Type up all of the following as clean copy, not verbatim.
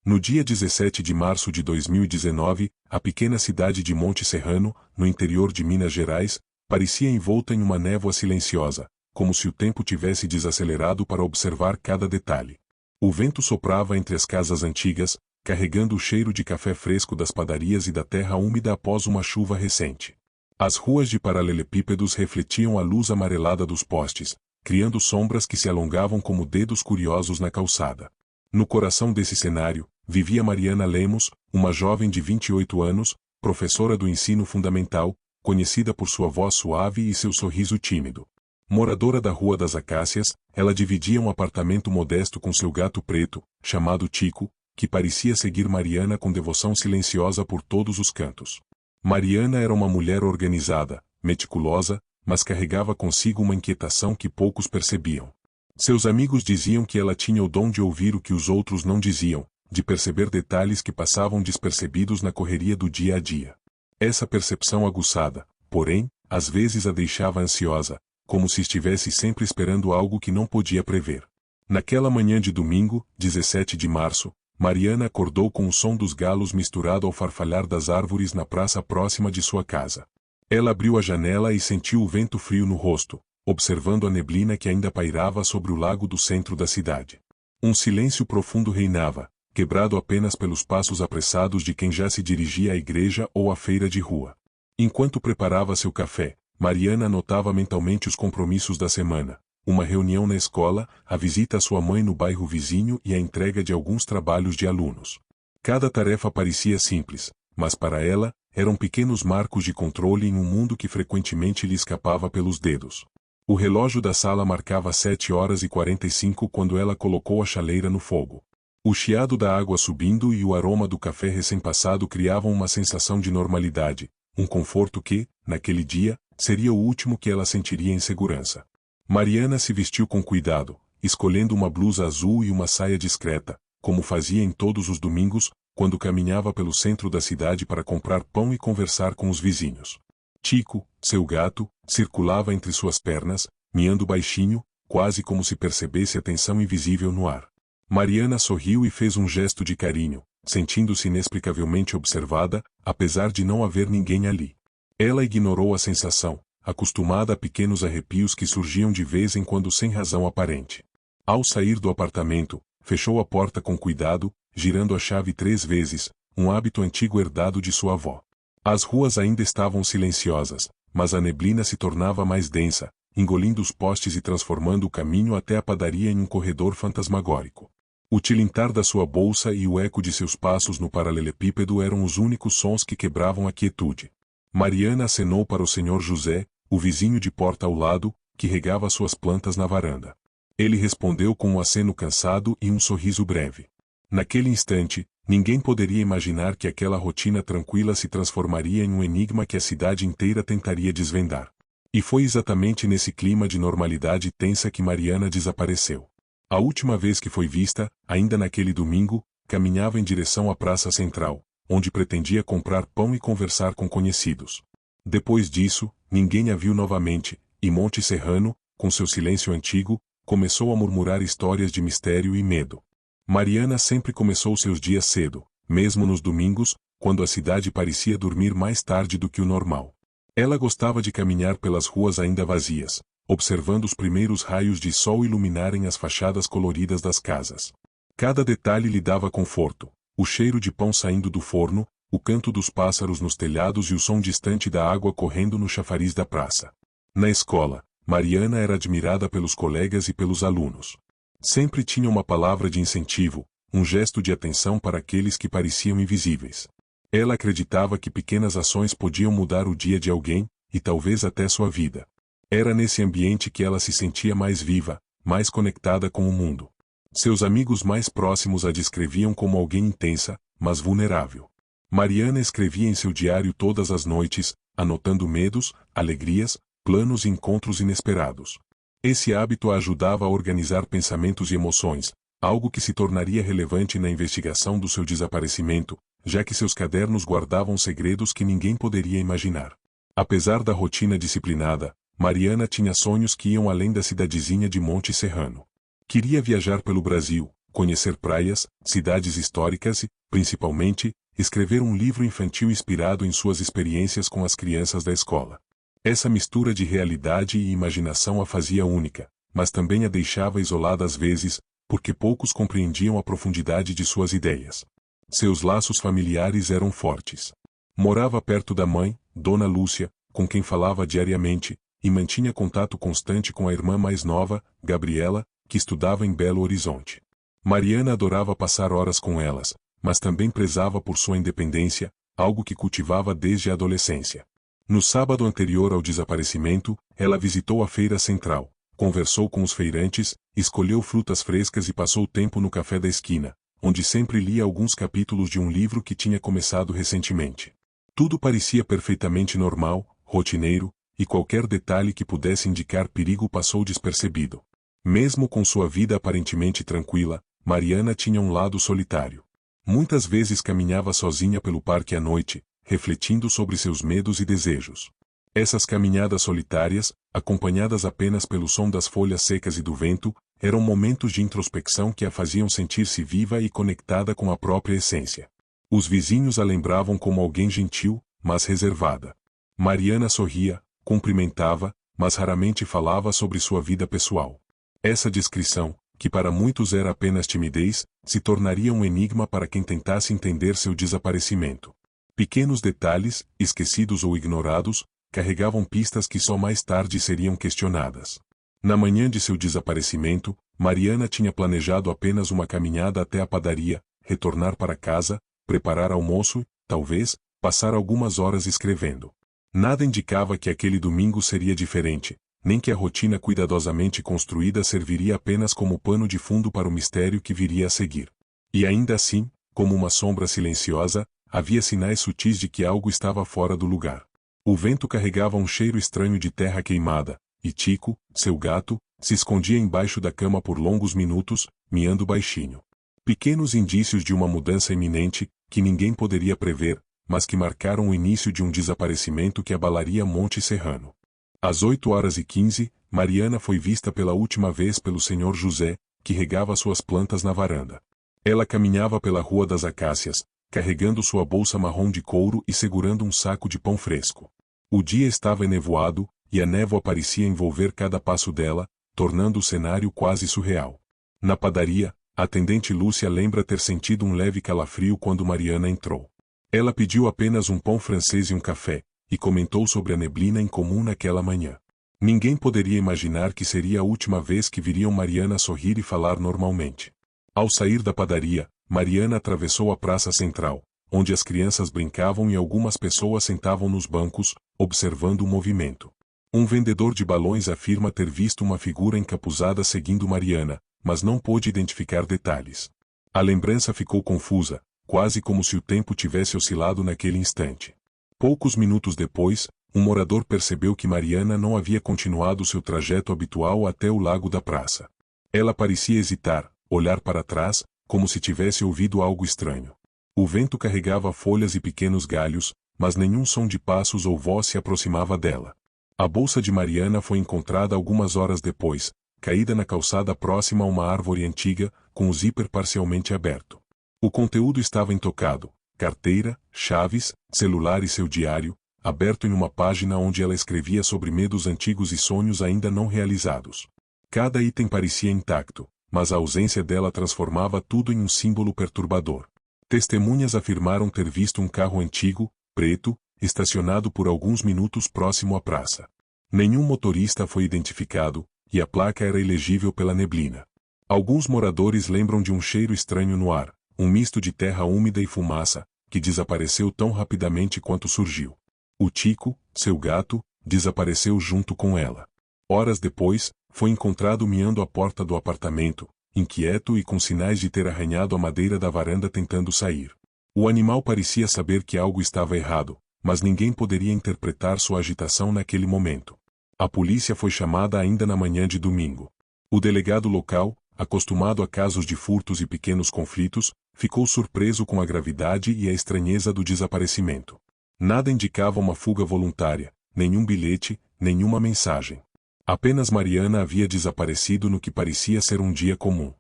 No dia 17 de março de 2019, a pequena cidade de Monte Serrano, no interior de Minas Gerais, parecia envolta em uma névoa silenciosa, como se o tempo tivesse desacelerado para observar cada detalhe. O vento soprava entre as casas antigas, carregando o cheiro de café fresco das padarias e da terra úmida após uma chuva recente. As ruas de paralelepípedos refletiam a luz amarelada dos postes, criando sombras que se alongavam como dedos curiosos na calçada. No coração desse cenário, vivia Mariana Lemos, uma jovem de 28 anos, professora do ensino fundamental, conhecida por sua voz suave e seu sorriso tímido. Moradora da Rua das Acácias, ela dividia um apartamento modesto com seu gato preto, chamado Tico, que parecia seguir Mariana com devoção silenciosa por todos os cantos. Mariana era uma mulher organizada, meticulosa, mas carregava consigo uma inquietação que poucos percebiam. Seus amigos diziam que ela tinha o dom de ouvir o que os outros não diziam, de perceber detalhes que passavam despercebidos na correria do dia a dia. Essa percepção aguçada, porém, às vezes a deixava ansiosa, como se estivesse sempre esperando algo que não podia prever. Naquela manhã de domingo, 17 de março, Mariana acordou com o som dos galos misturado ao farfalhar das árvores na praça próxima de sua casa. Ela abriu a janela e sentiu o vento frio no rosto, observando a neblina que ainda pairava sobre o lago do centro da cidade. Um silêncio profundo reinava, quebrado apenas pelos passos apressados de quem já se dirigia à igreja ou à feira de rua. Enquanto preparava seu café, Mariana anotava mentalmente os compromissos da semana, uma reunião na escola, a visita à sua mãe no bairro vizinho e a entrega de alguns trabalhos de alunos. Cada tarefa parecia simples, mas para ela, eram pequenos marcos de controle em um mundo que frequentemente lhe escapava pelos dedos. O relógio da sala marcava 7h45 quando ela colocou a chaleira no fogo. O chiado da água subindo e o aroma do café recém-passado criavam uma sensação de normalidade, um conforto que, naquele dia, seria o último que ela sentiria em segurança. Mariana se vestiu com cuidado, escolhendo uma blusa azul e uma saia discreta, como fazia em todos os domingos, quando caminhava pelo centro da cidade para comprar pão e conversar com os vizinhos. Tico, seu gato, circulava entre suas pernas, miando baixinho, quase como se percebesse a tensão invisível no ar. Mariana sorriu e fez um gesto de carinho, sentindo-se inexplicavelmente observada, apesar de não haver ninguém ali. Ela ignorou a sensação, acostumada a pequenos arrepios que surgiam de vez em quando sem razão aparente. Ao sair do apartamento, fechou a porta com cuidado, girando a chave 3 vezes, um hábito antigo herdado de sua avó. As ruas ainda estavam silenciosas, mas a neblina se tornava mais densa, engolindo os postes e transformando o caminho até a padaria em um corredor fantasmagórico. O tilintar da sua bolsa e o eco de seus passos no paralelepípedo eram os únicos sons que quebravam a quietude. Mariana acenou para o senhor José, o vizinho de porta ao lado, que regava suas plantas na varanda. Ele respondeu com um aceno cansado e um sorriso breve. Naquele instante, ninguém poderia imaginar que aquela rotina tranquila se transformaria em um enigma que a cidade inteira tentaria desvendar. E foi exatamente nesse clima de normalidade tensa que Mariana desapareceu. A última vez que foi vista, ainda naquele domingo, caminhava em direção à Praça Central, onde pretendia comprar pão e conversar com conhecidos. Depois disso, ninguém a viu novamente, e Monte Serrano, com seu silêncio antigo, começou a murmurar histórias de mistério e medo. Mariana sempre começou seus dias cedo, mesmo nos domingos, quando a cidade parecia dormir mais tarde do que o normal. Ela gostava de caminhar pelas ruas ainda vazias, observando os primeiros raios de sol iluminarem as fachadas coloridas das casas. Cada detalhe lhe dava conforto, o cheiro de pão saindo do forno, o canto dos pássaros nos telhados e o som distante da água correndo no chafariz da praça. Na escola, Mariana era admirada pelos colegas e pelos alunos. Sempre tinha uma palavra de incentivo, um gesto de atenção para aqueles que pareciam invisíveis. Ela acreditava que pequenas ações podiam mudar o dia de alguém, e talvez até sua vida. Era nesse ambiente que ela se sentia mais viva, mais conectada com o mundo. Seus amigos mais próximos a descreviam como alguém intensa, mas vulnerável. Mariana escrevia em seu diário todas as noites, anotando medos, alegrias, planos e encontros inesperados. Esse hábito a ajudava a organizar pensamentos e emoções, algo que se tornaria relevante na investigação do seu desaparecimento, já que seus cadernos guardavam segredos que ninguém poderia imaginar. Apesar da rotina disciplinada, Mariana tinha sonhos que iam além da cidadezinha de Monte Serrano. Queria viajar pelo Brasil, conhecer praias, cidades históricas e, principalmente, escrever um livro infantil inspirado em suas experiências com as crianças da escola. Essa mistura de realidade e imaginação a fazia única, mas também a deixava isolada às vezes, porque poucos compreendiam a profundidade de suas ideias. Seus laços familiares eram fortes. Morava perto da mãe, Dona Lúcia, com quem falava diariamente, e mantinha contato constante com a irmã mais nova, Gabriela, que estudava em Belo Horizonte. Mariana adorava passar horas com elas, mas também prezava por sua independência, algo que cultivava desde a adolescência. No sábado anterior ao desaparecimento, ela visitou a feira central, conversou com os feirantes, escolheu frutas frescas e passou tempo no café da esquina, onde sempre lia alguns capítulos de um livro que tinha começado recentemente. Tudo parecia perfeitamente normal, rotineiro, e qualquer detalhe que pudesse indicar perigo passou despercebido. Mesmo com sua vida aparentemente tranquila, Mariana tinha um lado solitário. Muitas vezes caminhava sozinha pelo parque à noite, refletindo sobre seus medos e desejos. Essas caminhadas solitárias, acompanhadas apenas pelo som das folhas secas e do vento, eram momentos de introspecção que a faziam sentir-se viva e conectada com a própria essência. Os vizinhos a lembravam como alguém gentil, mas reservada. Mariana sorria, cumprimentava, mas raramente falava sobre sua vida pessoal. Essa descrição, que para muitos era apenas timidez, se tornaria um enigma para quem tentasse entender seu desaparecimento. Pequenos detalhes, esquecidos ou ignorados, carregavam pistas que só mais tarde seriam questionadas. Na manhã de seu desaparecimento, Mariana tinha planejado apenas uma caminhada até a padaria, retornar para casa, preparar almoço e, talvez, passar algumas horas escrevendo. Nada indicava que aquele domingo seria diferente, nem que a rotina cuidadosamente construída serviria apenas como pano de fundo para o mistério que viria a seguir. E ainda assim, como uma sombra silenciosa, havia sinais sutis de que algo estava fora do lugar. O vento carregava um cheiro estranho de terra queimada, e Tico, seu gato, se escondia embaixo da cama por longos minutos, miando baixinho. Pequenos indícios de uma mudança iminente, que ninguém poderia prever, mas que marcaram o início de um desaparecimento que abalaria Monte Serrano. Às 8h15, Mariana foi vista pela última vez pelo Sr. José, que regava suas plantas na varanda. Ela caminhava pela Rua das Acácias, carregando sua bolsa marrom de couro e segurando um saco de pão fresco. O dia estava enevoado, e a névoa parecia envolver cada passo dela, tornando o cenário quase surreal. Na padaria, a atendente Lúcia lembra ter sentido um leve calafrio quando Mariana entrou. Ela pediu apenas um pão francês e um café, e comentou sobre a neblina incomum naquela manhã. Ninguém poderia imaginar que seria a última vez que viriam Mariana sorrir e falar normalmente. Ao sair da padaria, Mariana atravessou a praça central, onde as crianças brincavam e algumas pessoas sentavam nos bancos, observando o movimento. Um vendedor de balões afirma ter visto uma figura encapuzada seguindo Mariana, mas não pôde identificar detalhes. A lembrança ficou confusa, quase como se o tempo tivesse oscilado naquele instante. Poucos minutos depois, um morador percebeu que Mariana não havia continuado seu trajeto habitual até o lago da praça. Ela parecia hesitar, olhar para trás, como se tivesse ouvido algo estranho. O vento carregava folhas e pequenos galhos, mas nenhum som de passos ou voz se aproximava dela. A bolsa de Mariana foi encontrada algumas horas depois, caída na calçada próxima a uma árvore antiga, com o zíper parcialmente aberto. O conteúdo estava intocado: carteira, chaves, celular e seu diário, aberto em uma página onde ela escrevia sobre medos antigos e sonhos ainda não realizados. Cada item parecia intacto, mas a ausência dela transformava tudo em um símbolo perturbador. Testemunhas afirmaram ter visto um carro antigo, preto, estacionado por alguns minutos próximo à praça. Nenhum motorista foi identificado, e a placa era ilegível pela neblina. Alguns moradores lembram de um cheiro estranho no ar, um misto de terra úmida e fumaça, que desapareceu tão rapidamente quanto surgiu. O Tico, seu gato, desapareceu junto com ela. Horas depois, foi encontrado miando à porta do apartamento, inquieto e com sinais de ter arranhado a madeira da varanda tentando sair. O animal parecia saber que algo estava errado, mas ninguém poderia interpretar sua agitação naquele momento. A polícia foi chamada ainda na manhã de domingo. O delegado local, acostumado a casos de furtos e pequenos conflitos, ficou surpreso com a gravidade e a estranheza do desaparecimento. Nada indicava uma fuga voluntária, nenhum bilhete, nenhuma mensagem. Apenas Mariana havia desaparecido no que parecia ser um dia comum.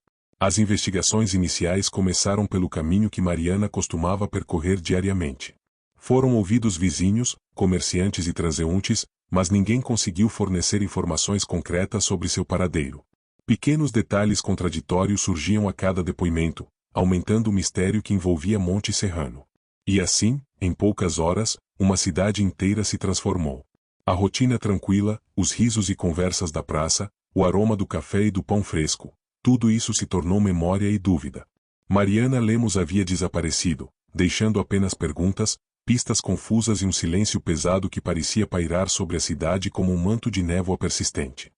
As investigações iniciais começaram pelo caminho que Mariana costumava percorrer diariamente. Foram ouvidos vizinhos, comerciantes e transeuntes, mas ninguém conseguiu fornecer informações concretas sobre seu paradeiro. Pequenos detalhes contraditórios surgiam a cada depoimento, aumentando o mistério que envolvia Monte Serrano. E assim, em poucas horas, uma cidade inteira se transformou. A rotina tranquila, os risos e conversas da praça, o aroma do café e do pão fresco, tudo isso se tornou memória e dúvida. Mariana Lemos havia desaparecido, deixando apenas perguntas, pistas confusas e um silêncio pesado que parecia pairar sobre a cidade como um manto de névoa persistente.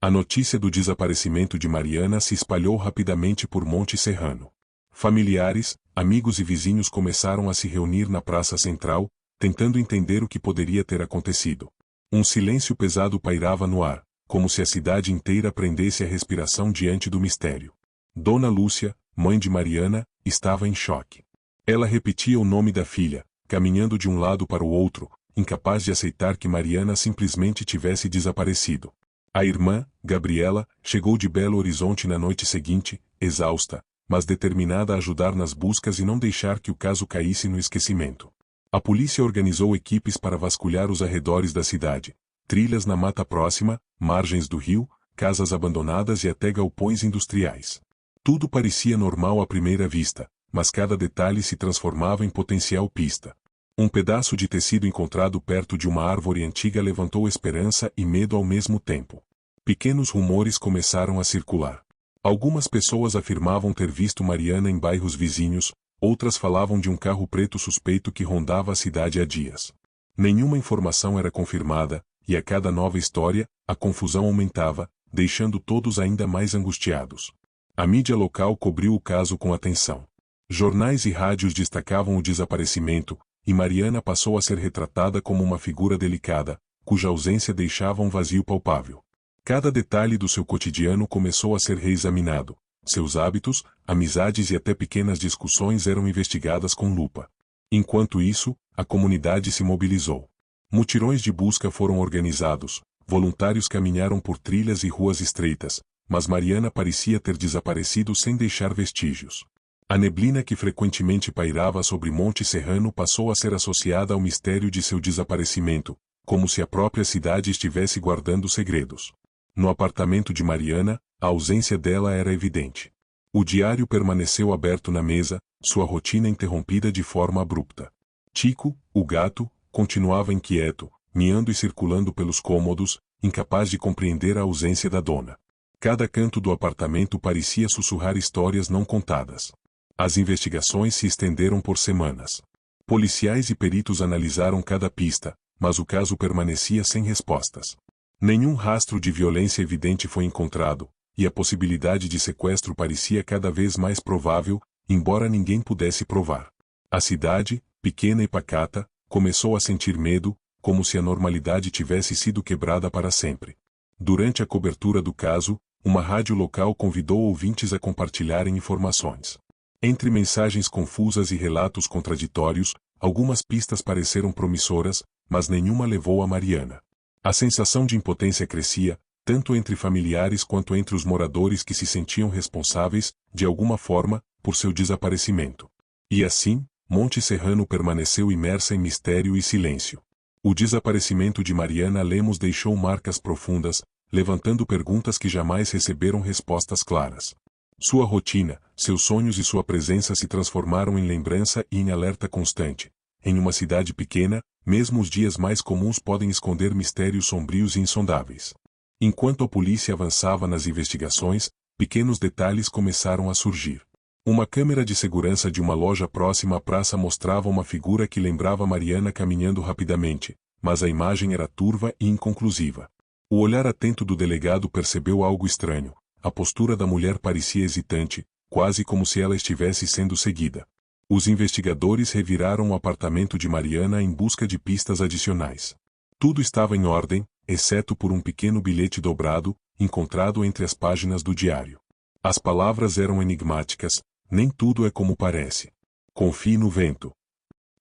A notícia do desaparecimento de Mariana se espalhou rapidamente por Monte Serrano. Familiares, amigos e vizinhos começaram a se reunir na praça central, tentando entender o que poderia ter acontecido. Um silêncio pesado pairava no ar, como se a cidade inteira prendesse a respiração diante do mistério. Dona Lúcia, mãe de Mariana, estava em choque. Ela repetia o nome da filha, caminhando de um lado para o outro, incapaz de aceitar que Mariana simplesmente tivesse desaparecido. A irmã, Gabriela, chegou de Belo Horizonte na noite seguinte, exausta, mas determinada a ajudar nas buscas e não deixar que o caso caísse no esquecimento. A polícia organizou equipes para vasculhar os arredores da cidade, trilhas na mata próxima, margens do rio, casas abandonadas e até galpões industriais. Tudo parecia normal à primeira vista, mas cada detalhe se transformava em potencial pista. Um pedaço de tecido encontrado perto de uma árvore antiga levantou esperança e medo ao mesmo tempo. Pequenos rumores começaram a circular. Algumas pessoas afirmavam ter visto Mariana em bairros vizinhos, outras falavam de um carro preto suspeito que rondava a cidade há dias. Nenhuma informação era confirmada, e a cada nova história, a confusão aumentava, deixando todos ainda mais angustiados. A mídia local cobriu o caso com atenção. Jornais e rádios destacavam o desaparecimento, e Mariana passou a ser retratada como uma figura delicada, cuja ausência deixava um vazio palpável. Cada detalhe do seu cotidiano começou a ser reexaminado. Seus hábitos, amizades e até pequenas discussões eram investigadas com lupa. Enquanto isso, a comunidade se mobilizou. Mutirões de busca foram organizados, voluntários caminharam por trilhas e ruas estreitas, mas Mariana parecia ter desaparecido sem deixar vestígios. A neblina que frequentemente pairava sobre Monte Serrano passou a ser associada ao mistério de seu desaparecimento, como se a própria cidade estivesse guardando segredos. No apartamento de Mariana, a ausência dela era evidente. O diário permaneceu aberto na mesa, sua rotina interrompida de forma abrupta. Tico, o gato, continuava inquieto, miando e circulando pelos cômodos, incapaz de compreender a ausência da dona. Cada canto do apartamento parecia sussurrar histórias não contadas. As investigações se estenderam por semanas. Policiais e peritos analisaram cada pista, mas o caso permanecia sem respostas. Nenhum rastro de violência evidente foi encontrado, e a possibilidade de sequestro parecia cada vez mais provável, embora ninguém pudesse provar. A cidade, pequena e pacata, começou a sentir medo, como se a normalidade tivesse sido quebrada para sempre. Durante a cobertura do caso, uma rádio local convidou ouvintes a compartilharem informações. Entre mensagens confusas e relatos contraditórios, algumas pistas pareceram promissoras, mas nenhuma levou a Mariana. A sensação de impotência crescia, tanto entre familiares quanto entre os moradores que se sentiam responsáveis, de alguma forma, por seu desaparecimento. E assim, Monte Serrano permaneceu imersa em mistério e silêncio. O desaparecimento de Mariana Lemos deixou marcas profundas, levantando perguntas que jamais receberam respostas claras. Sua rotina, seus sonhos e sua presença se transformaram em lembrança e em alerta constante. Em uma cidade pequena, mesmo os dias mais comuns podem esconder mistérios sombrios e insondáveis. Enquanto a polícia avançava nas investigações, pequenos detalhes começaram a surgir. Uma câmera de segurança de uma loja próxima à praça mostrava uma figura que lembrava Mariana caminhando rapidamente, mas a imagem era turva e inconclusiva. O olhar atento do delegado percebeu algo estranho. A postura da mulher parecia hesitante, quase como se ela estivesse sendo seguida. Os investigadores reviraram o apartamento de Mariana em busca de pistas adicionais. Tudo estava em ordem, exceto por um pequeno bilhete dobrado, encontrado entre as páginas do diário. As palavras eram enigmáticas: nem tudo é como parece. Confie no vento.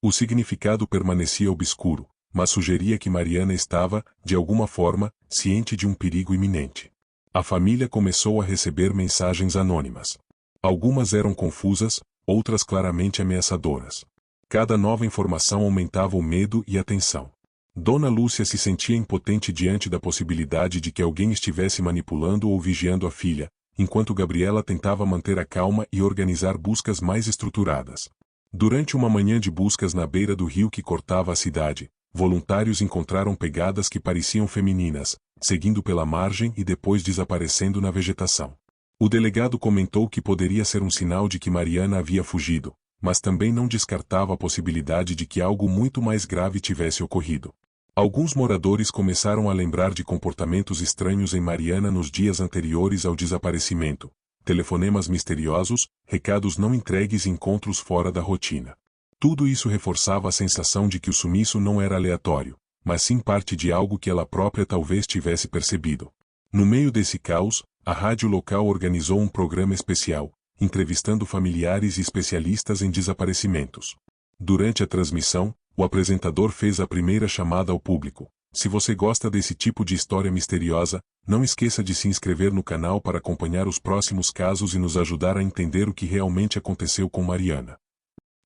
O significado permanecia obscuro, mas sugeria que Mariana estava, de alguma forma, ciente de um perigo iminente. A família começou a receber mensagens anônimas. Algumas eram confusas, outras claramente ameaçadoras. Cada nova informação aumentava o medo e a tensão. Dona Lúcia se sentia impotente diante da possibilidade de que alguém estivesse manipulando ou vigiando a filha, enquanto Gabriela tentava manter a calma e organizar buscas mais estruturadas. Durante uma manhã de buscas na beira do rio que cortava a cidade, voluntários encontraram pegadas que pareciam femininas, seguindo pela margem e depois desaparecendo na vegetação. O delegado comentou que poderia ser um sinal de que Mariana havia fugido, mas também não descartava a possibilidade de que algo muito mais grave tivesse ocorrido. Alguns moradores começaram a lembrar de comportamentos estranhos em Mariana nos dias anteriores ao desaparecimento, telefonemas misteriosos, recados não entregues e encontros fora da rotina. Tudo isso reforçava a sensação de que o sumiço não era aleatório, mas sim parte de algo que ela própria talvez tivesse percebido. No meio desse caos, a rádio local organizou um programa especial, entrevistando familiares e especialistas em desaparecimentos. Durante a transmissão, o apresentador fez a primeira chamada ao público. Se você gosta desse tipo de história misteriosa, não esqueça de se inscrever no canal para acompanhar os próximos casos e nos ajudar a entender o que realmente aconteceu com Mariana.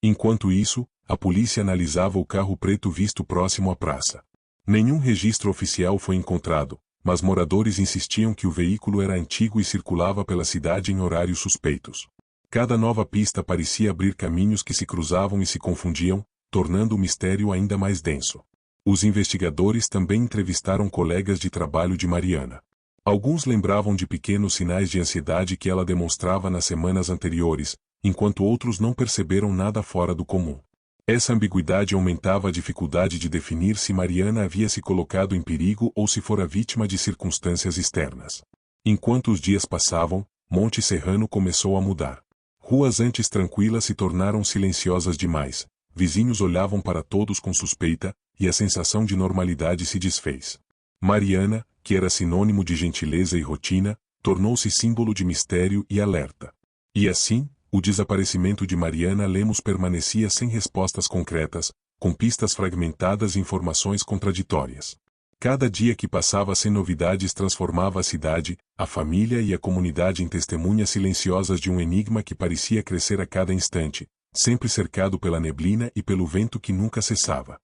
Enquanto isso, a polícia analisava o carro preto visto próximo à praça. Nenhum registro oficial foi encontrado, mas moradores insistiam que o veículo era antigo e circulava pela cidade em horários suspeitos. Cada nova pista parecia abrir caminhos que se cruzavam e se confundiam, tornando o mistério ainda mais denso. Os investigadores também entrevistaram colegas de trabalho de Mariana. Alguns lembravam de pequenos sinais de ansiedade que ela demonstrava nas semanas anteriores, enquanto outros não perceberam nada fora do comum. Essa ambiguidade aumentava a dificuldade de definir se Mariana havia se colocado em perigo ou se fora vítima de circunstâncias externas. Enquanto os dias passavam, Monte Serrano começou a mudar. Ruas antes tranquilas se tornaram silenciosas demais, vizinhos olhavam para todos com suspeita, e a sensação de normalidade se desfez. Mariana, que era sinônimo de gentileza e rotina, tornou-se símbolo de mistério e alerta. E assim, o desaparecimento de Mariana Lemos permanecia sem respostas concretas, com pistas fragmentadas e informações contraditórias. Cada dia que passava sem novidades transformava a cidade, a família e a comunidade em testemunhas silenciosas de um enigma que parecia crescer a cada instante, sempre cercado pela neblina e pelo vento que nunca cessava.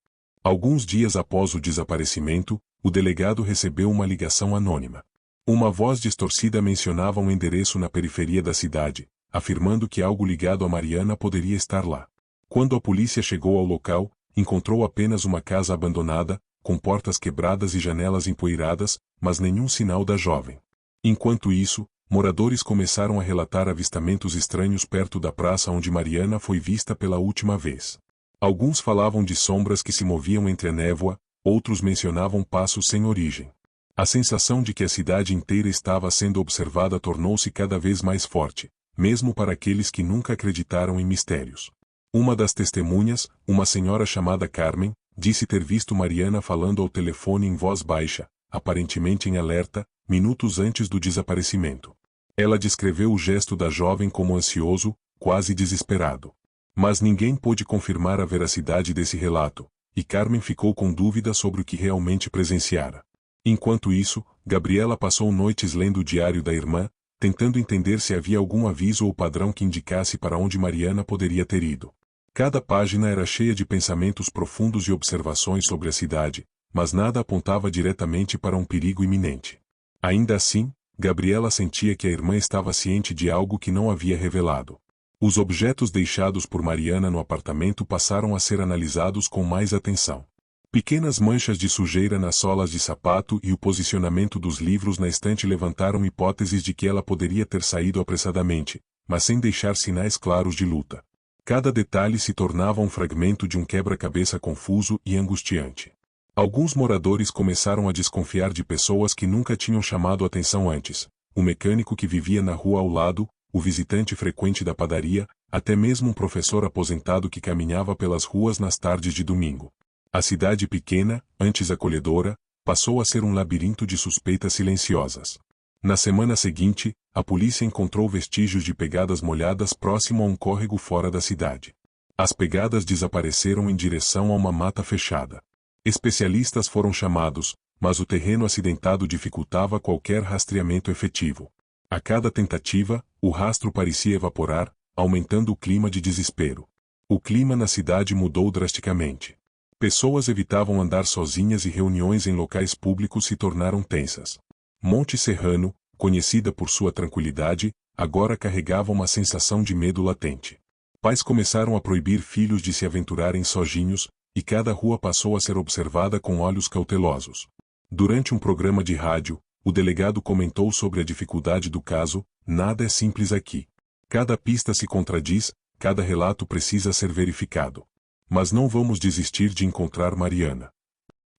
Alguns dias após o desaparecimento, o delegado recebeu uma ligação anônima. Uma voz distorcida mencionava um endereço na periferia da cidade, afirmando que algo ligado a Mariana poderia estar lá. Quando a polícia chegou ao local, encontrou apenas uma casa abandonada, com portas quebradas e janelas empoeiradas, mas nenhum sinal da jovem. Enquanto isso, moradores começaram a relatar avistamentos estranhos perto da praça onde Mariana foi vista pela última vez. Alguns falavam de sombras que se moviam entre a névoa, outros mencionavam passos sem origem. A sensação de que a cidade inteira estava sendo observada tornou-se cada vez mais forte, mesmo para aqueles que nunca acreditaram em mistérios. Uma das testemunhas, uma senhora chamada Carmen, disse ter visto Mariana falando ao telefone em voz baixa, aparentemente em alerta, minutos antes do desaparecimento. Ela descreveu o gesto da jovem como ansioso, quase desesperado. Mas ninguém pôde confirmar a veracidade desse relato, e Carmen ficou com dúvida sobre o que realmente presenciara. Enquanto isso, Gabriela passou noites lendo o diário da irmã, tentando entender se havia algum aviso ou padrão que indicasse para onde Mariana poderia ter ido. Cada página era cheia de pensamentos profundos e observações sobre a cidade, mas nada apontava diretamente para um perigo iminente. Ainda assim, Gabriela sentia que a irmã estava ciente de algo que não havia revelado. Os objetos deixados por Mariana no apartamento passaram a ser analisados com mais atenção. Pequenas manchas de sujeira nas solas de sapato e o posicionamento dos livros na estante levantaram hipóteses de que ela poderia ter saído apressadamente, mas sem deixar sinais claros de luta. Cada detalhe se tornava um fragmento de um quebra-cabeça confuso e angustiante. Alguns moradores começaram a desconfiar de pessoas que nunca tinham chamado atenção antes: o mecânico que vivia na rua ao lado, o visitante frequente da padaria, até mesmo um professor aposentado que caminhava pelas ruas nas tardes de domingo. A cidade pequena, antes acolhedora, passou a ser um labirinto de suspeitas silenciosas. Na semana seguinte, a polícia encontrou vestígios de pegadas molhadas próximo a um córrego fora da cidade. As pegadas desapareceram em direção a uma mata fechada. Especialistas foram chamados, mas o terreno acidentado dificultava qualquer rastreamento efetivo. A cada tentativa, o rastro parecia evaporar, aumentando o clima de desespero. O clima na cidade mudou drasticamente. Pessoas evitavam andar sozinhas e reuniões em locais públicos se tornaram tensas. Monte Serrano, conhecida por sua tranquilidade, agora carregava uma sensação de medo latente. Pais começaram a proibir filhos de se aventurarem sozinhos, e cada rua passou a ser observada com olhos cautelosos. Durante um programa de rádio, o delegado comentou sobre a dificuldade do caso: nada é simples aqui. Cada pista se contradiz, cada relato precisa ser verificado. Mas não vamos desistir de encontrar Mariana.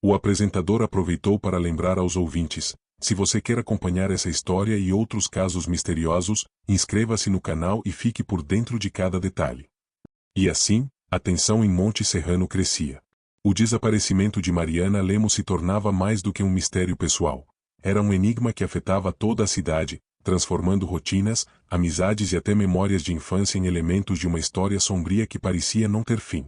O apresentador aproveitou para lembrar aos ouvintes: se você quer acompanhar essa história e outros casos misteriosos, inscreva-se no canal e fique por dentro de cada detalhe. E assim, a tensão em Monte Serrano crescia. O desaparecimento de Mariana Lemos se tornava mais do que um mistério pessoal. Era um enigma que afetava toda a cidade, transformando rotinas, amizades e até memórias de infância em elementos de uma história sombria que parecia não ter fim.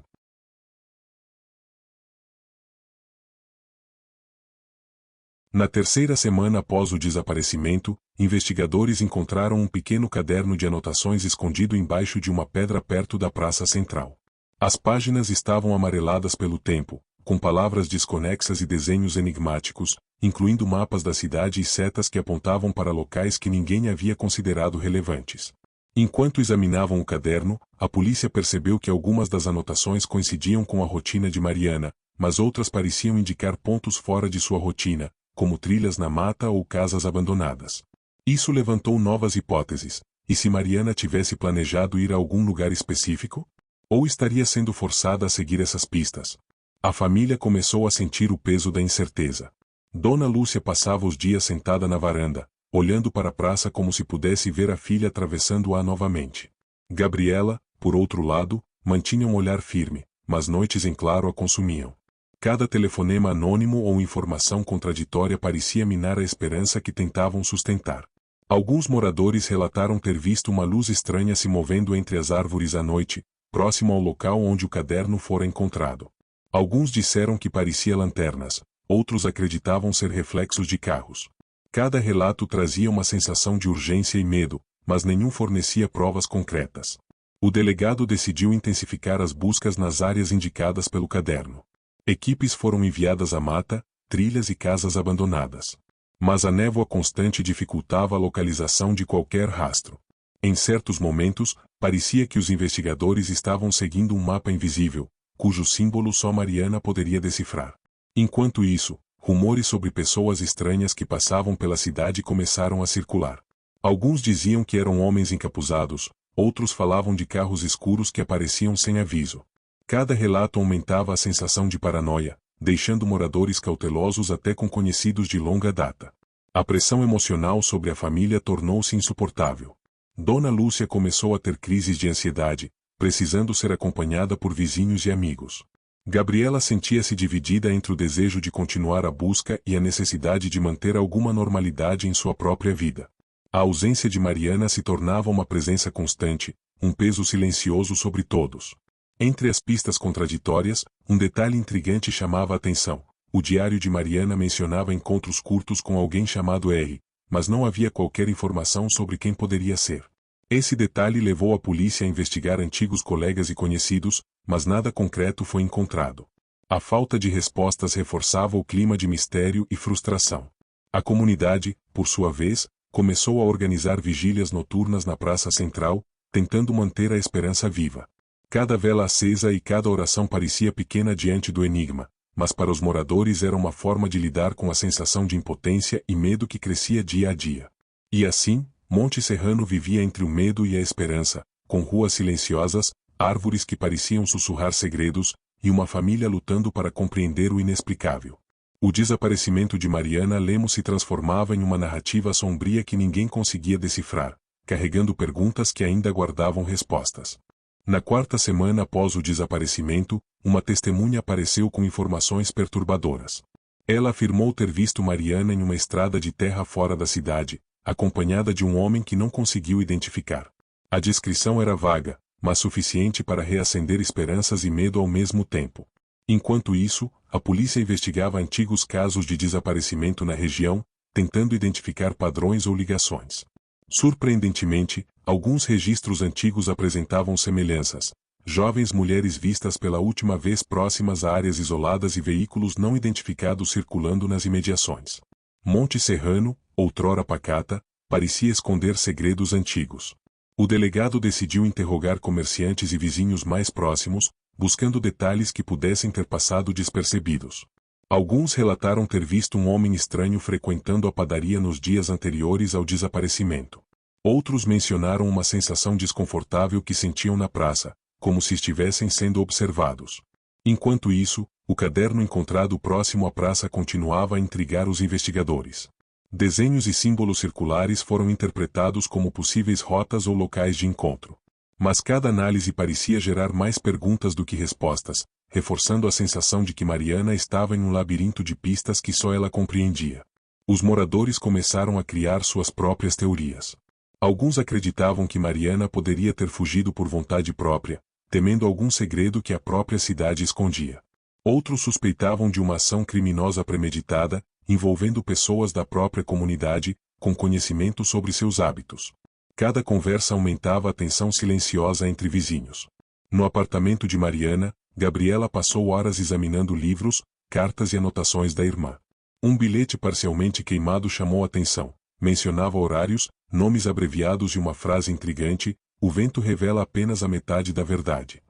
Na terceira semana após o desaparecimento, investigadores encontraram um pequeno caderno de anotações escondido embaixo de uma pedra perto da praça central. As páginas estavam amareladas pelo tempo, com palavras desconexas e desenhos enigmáticos, incluindo mapas da cidade e setas que apontavam para locais que ninguém havia considerado relevantes. Enquanto examinavam o caderno, a polícia percebeu que algumas das anotações coincidiam com a rotina de Mariana, mas outras pareciam indicar pontos fora de sua rotina, como trilhas na mata ou casas abandonadas. Isso levantou novas hipóteses. E se Mariana tivesse planejado ir a algum lugar específico? Ou estaria sendo forçada a seguir essas pistas? A família começou a sentir o peso da incerteza. Dona Lúcia passava os dias sentada na varanda, olhando para a praça como se pudesse ver a filha atravessando-a novamente. Gabriela, por outro lado, mantinha um olhar firme, mas noites em claro a consumiam. Cada telefonema anônimo ou informação contraditória parecia minar a esperança que tentavam sustentar. Alguns moradores relataram ter visto uma luz estranha se movendo entre as árvores à noite, próximo ao local onde o caderno fora encontrado. Alguns disseram que parecia lanternas, outros acreditavam ser reflexos de carros. Cada relato trazia uma sensação de urgência e medo, mas nenhum fornecia provas concretas. O delegado decidiu intensificar as buscas nas áreas indicadas pelo caderno. Equipes foram enviadas à mata, trilhas e casas abandonadas. Mas a névoa constante dificultava a localização de qualquer rastro. Em certos momentos, parecia que os investigadores estavam seguindo um mapa invisível, cujo símbolo só Mariana poderia decifrar. Enquanto isso, rumores sobre pessoas estranhas que passavam pela cidade começaram a circular. Alguns diziam que eram homens encapuzados, outros falavam de carros escuros que apareciam sem aviso. Cada relato aumentava a sensação de paranoia, deixando moradores cautelosos até com conhecidos de longa data. A pressão emocional sobre a família tornou-se insuportável. Dona Lúcia começou a ter crises de ansiedade, precisando ser acompanhada por vizinhos e amigos. Gabriela sentia-se dividida entre o desejo de continuar a busca e a necessidade de manter alguma normalidade em sua própria vida. A ausência de Mariana se tornava uma presença constante, um peso silencioso sobre todos. Entre as pistas contraditórias, um detalhe intrigante chamava a atenção. O diário de Mariana mencionava encontros curtos com alguém chamado R, mas não havia qualquer informação sobre quem poderia ser. Esse detalhe levou a polícia a investigar antigos colegas e conhecidos, mas nada concreto foi encontrado. A falta de respostas reforçava o clima de mistério e frustração. A comunidade, por sua vez, começou a organizar vigílias noturnas na praça central, tentando manter a esperança viva. Cada vela acesa e cada oração parecia pequena diante do enigma, mas para os moradores era uma forma de lidar com a sensação de impotência e medo que crescia dia a dia. E assim, Monte Serrano vivia entre o medo e a esperança, com ruas silenciosas, árvores que pareciam sussurrar segredos, e uma família lutando para compreender o inexplicável. O desaparecimento de Mariana Lemos se transformava em uma narrativa sombria que ninguém conseguia decifrar, carregando perguntas que ainda guardavam respostas. Na quarta semana após o desaparecimento, uma testemunha apareceu com informações perturbadoras. Ela afirmou ter visto Mariana em uma estrada de terra fora da cidade, acompanhada de um homem que não conseguiu identificar. A descrição era vaga, mas suficiente para reacender esperanças e medo ao mesmo tempo. Enquanto isso, a polícia investigava antigos casos de desaparecimento na região, tentando identificar padrões ou ligações. Surpreendentemente, alguns registros antigos apresentavam semelhanças. Jovens mulheres vistas pela última vez próximas a áreas isoladas e veículos não identificados circulando nas imediações. Monte Serrano, outrora pacata, parecia esconder segredos antigos. O delegado decidiu interrogar comerciantes e vizinhos mais próximos, buscando detalhes que pudessem ter passado despercebidos. Alguns relataram ter visto um homem estranho frequentando a padaria nos dias anteriores ao desaparecimento. Outros mencionaram uma sensação desconfortável que sentiam na praça, como se estivessem sendo observados. Enquanto isso, o caderno encontrado próximo à praça continuava a intrigar os investigadores. Desenhos e símbolos circulares foram interpretados como possíveis rotas ou locais de encontro. Mas cada análise parecia gerar mais perguntas do que respostas, reforçando a sensação de que Mariana estava em um labirinto de pistas que só ela compreendia. Os moradores começaram a criar suas próprias teorias. Alguns acreditavam que Mariana poderia ter fugido por vontade própria, temendo algum segredo que a própria cidade escondia. Outros suspeitavam de uma ação criminosa premeditada, envolvendo pessoas da própria comunidade, com conhecimento sobre seus hábitos. Cada conversa aumentava a tensão silenciosa entre vizinhos. No apartamento de Mariana, Gabriela passou horas examinando livros, cartas e anotações da irmã. Um bilhete parcialmente queimado chamou a atenção. Mencionava horários, nomes abreviados e uma frase intrigante: "O vento revela apenas a metade da verdade."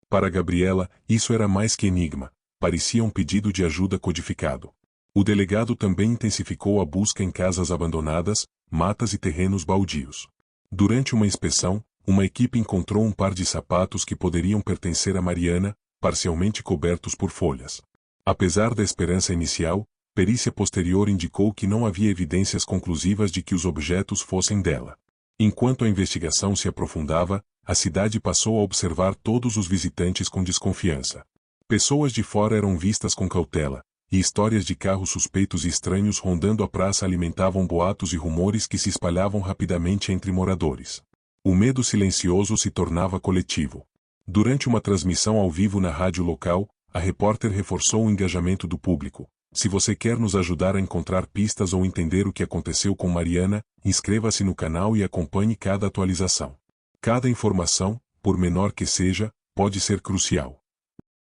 Para Gabriela, isso era mais que enigma, parecia um pedido de ajuda codificado. O delegado também intensificou a busca em casas abandonadas, matas e terrenos baldios. Durante uma inspeção, uma equipe encontrou um par de sapatos que poderiam pertencer a Mariana, parcialmente cobertos por folhas. Apesar da esperança inicial, perícia posterior indicou que não havia evidências conclusivas de que os objetos fossem dela. Enquanto a investigação se aprofundava, a cidade passou a observar todos os visitantes com desconfiança. Pessoas de fora eram vistas com cautela, e histórias de carros suspeitos e estranhos rondando a praça alimentavam boatos e rumores que se espalhavam rapidamente entre moradores. O medo silencioso se tornava coletivo. Durante uma transmissão ao vivo na rádio local, a repórter reforçou o engajamento do público. Se você quer nos ajudar a encontrar pistas ou entender o que aconteceu com Mariana, inscreva-se no canal e acompanhe cada atualização. Cada informação, por menor que seja, pode ser crucial.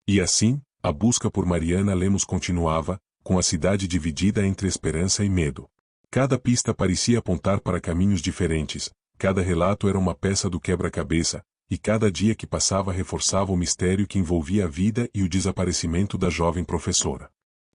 E assim, a busca por Mariana Lemos continuava, com a cidade dividida entre esperança e medo. Cada pista parecia apontar para caminhos diferentes, cada relato era uma peça do quebra-cabeça, e cada dia que passava reforçava o mistério que envolvia a vida e o desaparecimento da jovem professora.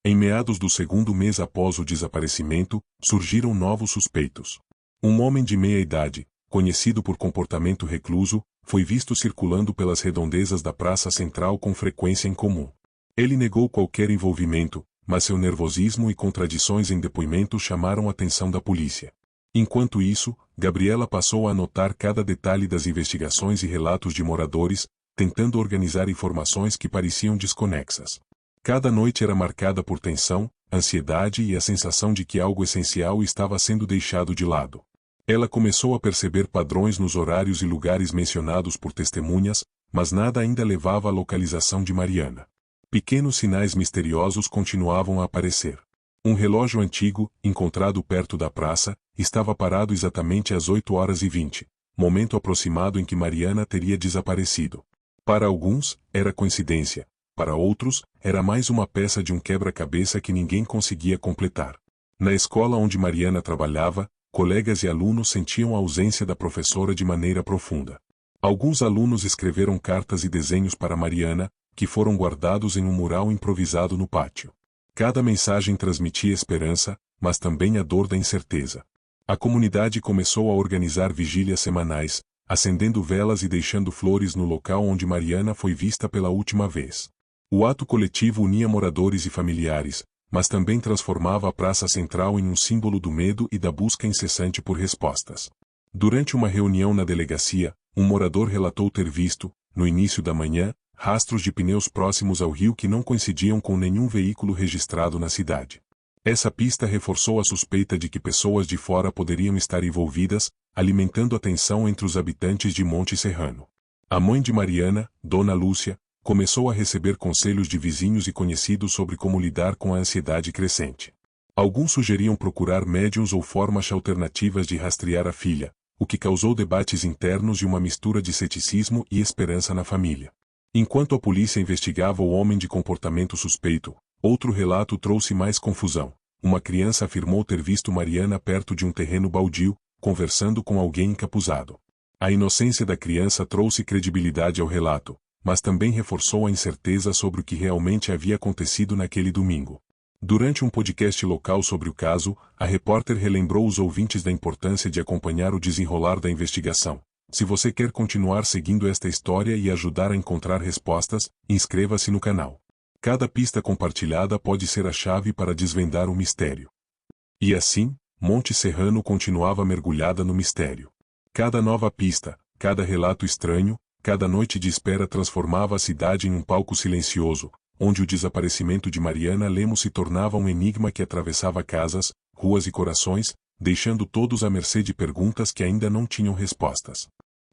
Em meados do segundo mês após o desaparecimento, surgiram novos suspeitos. Um homem de meia idade, conhecido por comportamento recluso, foi visto circulando pelas redondezas da praça central com frequência incomum. Ele negou qualquer envolvimento, mas seu nervosismo e contradições em depoimento chamaram a atenção da polícia. Enquanto isso, Gabriela passou a anotar cada detalhe das investigações e relatos de moradores, tentando organizar informações que pareciam desconexas. Cada noite era marcada por tensão, ansiedade e a sensação de que algo essencial estava sendo deixado de lado. Ela começou a perceber padrões nos horários e lugares mencionados por testemunhas, mas nada ainda levava à localização de Mariana. Pequenos sinais misteriosos continuavam a aparecer. Um relógio antigo, encontrado perto da praça, estava parado exatamente às 8h20, momento aproximado em que Mariana teria desaparecido. Para alguns, era coincidência. Para outros, era mais uma peça de um quebra-cabeça que ninguém conseguia completar. Na escola onde Mariana trabalhava, colegas e alunos sentiam a ausência da professora de maneira profunda. Alguns alunos escreveram cartas e desenhos para Mariana, que foram guardados em um mural improvisado no pátio. Cada mensagem transmitia esperança, mas também a dor da incerteza. A comunidade começou a organizar vigílias semanais, acendendo velas e deixando flores no local onde Mariana foi vista pela última vez. O ato coletivo unia moradores e familiares, mas também transformava a praça central em um símbolo do medo e da busca incessante por respostas. Durante uma reunião na delegacia, um morador relatou ter visto, no início da manhã, rastros de pneus próximos ao rio que não coincidiam com nenhum veículo registrado na cidade. Essa pista reforçou a suspeita de que pessoas de fora poderiam estar envolvidas, alimentando a tensão entre os habitantes de Monte Serrano. A mãe de Mariana, Dona Lúcia, começou a receber conselhos de vizinhos e conhecidos sobre como lidar com a ansiedade crescente. Alguns sugeriam procurar médiuns ou formas alternativas de rastrear a filha, o que causou debates internos e uma mistura de ceticismo e esperança na família. Enquanto a polícia investigava o homem de comportamento suspeito, outro relato trouxe mais confusão. Uma criança afirmou ter visto Mariana perto de um terreno baldio, conversando com alguém encapuzado. A inocência da criança trouxe credibilidade ao relato, mas também reforçou a incerteza sobre o que realmente havia acontecido naquele domingo. Durante um podcast local sobre o caso, a repórter relembrou os ouvintes da importância de acompanhar o desenrolar da investigação. Se você quer continuar seguindo esta história e ajudar a encontrar respostas, inscreva-se no canal. Cada pista compartilhada pode ser a chave para desvendar o mistério. E assim, Monte Serrano continuava mergulhada no mistério. Cada nova pista, cada relato estranho, cada noite de espera transformava a cidade em um palco silencioso, onde o desaparecimento de Mariana Lemos se tornava um enigma que atravessava casas, ruas e corações, deixando todos à mercê de perguntas que ainda não tinham respostas.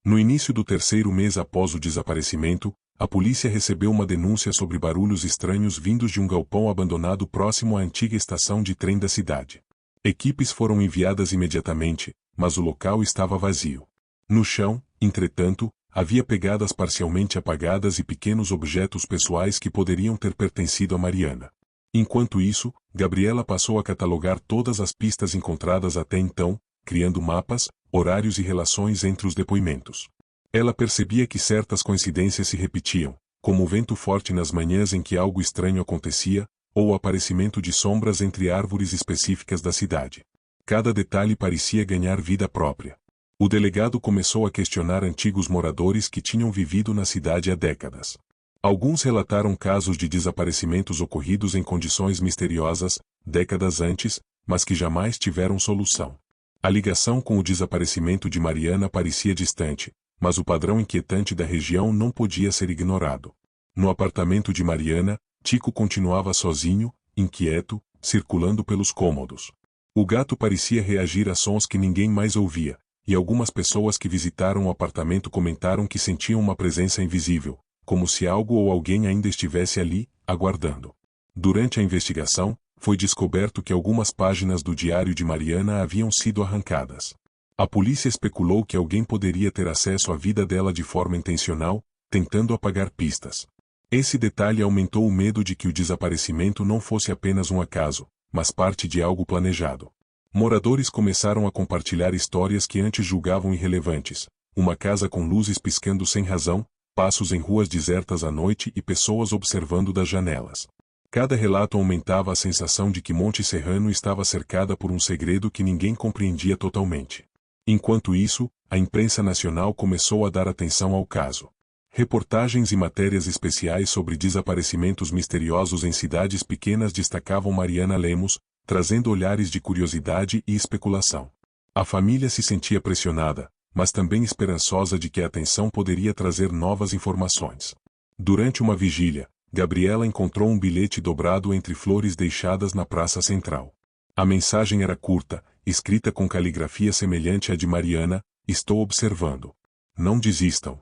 No início do terceiro mês após o desaparecimento, a polícia recebeu uma denúncia sobre barulhos estranhos vindos de um galpão abandonado próximo à antiga estação de trem da cidade. Equipes foram enviadas imediatamente, mas o local estava vazio. No chão, entretanto, havia pegadas parcialmente apagadas e pequenos objetos pessoais que poderiam ter pertencido a Mariana. Enquanto isso, Gabriela passou a catalogar todas as pistas encontradas até então, criando mapas, horários e relações entre os depoimentos. Ela percebia que certas coincidências se repetiam, como o vento forte nas manhãs em que algo estranho acontecia, ou o aparecimento de sombras entre árvores específicas da cidade. Cada detalhe parecia ganhar vida própria. O delegado começou a questionar antigos moradores que tinham vivido na cidade há décadas. Alguns relataram casos de desaparecimentos ocorridos em condições misteriosas, décadas antes, mas que jamais tiveram solução. A ligação com o desaparecimento de Mariana parecia distante, mas o padrão inquietante da região não podia ser ignorado. No apartamento de Mariana, Tico continuava sozinho, inquieto, circulando pelos cômodos. O gato parecia reagir a sons que ninguém mais ouvia, e algumas pessoas que visitaram o apartamento comentaram que sentiam uma presença invisível, como se algo ou alguém ainda estivesse ali, aguardando. Durante a investigação, foi descoberto que algumas páginas do diário de Mariana haviam sido arrancadas. A polícia especulou que alguém poderia ter acesso à vida dela de forma intencional, tentando apagar pistas. Esse detalhe aumentou o medo de que o desaparecimento não fosse apenas um acaso, mas parte de algo planejado. Moradores começaram a compartilhar histórias que antes julgavam irrelevantes: uma casa com luzes piscando sem razão, passos em ruas desertas à noite e pessoas observando das janelas. Cada relato aumentava a sensação de que Monte Serrano estava cercada por um segredo que ninguém compreendia totalmente. Enquanto isso, a imprensa nacional começou a dar atenção ao caso. Reportagens e matérias especiais sobre desaparecimentos misteriosos em cidades pequenas destacavam Mariana Lemos, trazendo olhares de curiosidade e especulação. A família se sentia pressionada, mas também esperançosa de que a atenção poderia trazer novas informações. Durante uma vigília, Gabriela encontrou um bilhete dobrado entre flores deixadas na praça central. A mensagem era curta, escrita com caligrafia semelhante à de Mariana: "Estou observando. Não desistam."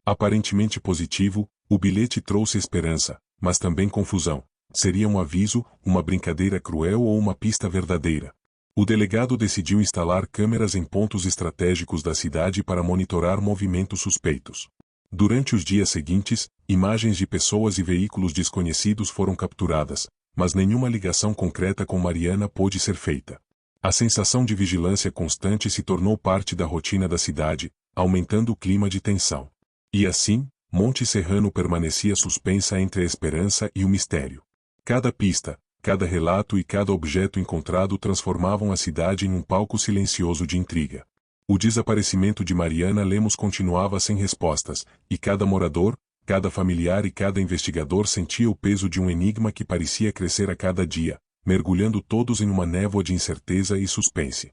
Aparentemente positivo, o bilhete trouxe esperança, mas também confusão. Seria um aviso, uma brincadeira cruel ou uma pista verdadeira? O delegado decidiu instalar câmeras em pontos estratégicos da cidade para monitorar movimentos suspeitos. Durante os dias seguintes, imagens de pessoas e veículos desconhecidos foram capturadas, mas nenhuma ligação concreta com Mariana pôde ser feita. A sensação de vigilância constante se tornou parte da rotina da cidade, aumentando o clima de tensão. E assim, Monte Serrano permanecia suspensa entre a esperança e o mistério. Cada pista, cada relato e cada objeto encontrado transformavam a cidade em um palco silencioso de intriga. O desaparecimento de Mariana Lemos continuava sem respostas, e cada morador, cada familiar e cada investigador sentia o peso de um enigma que parecia crescer a cada dia, mergulhando todos em uma névoa de incerteza e suspense.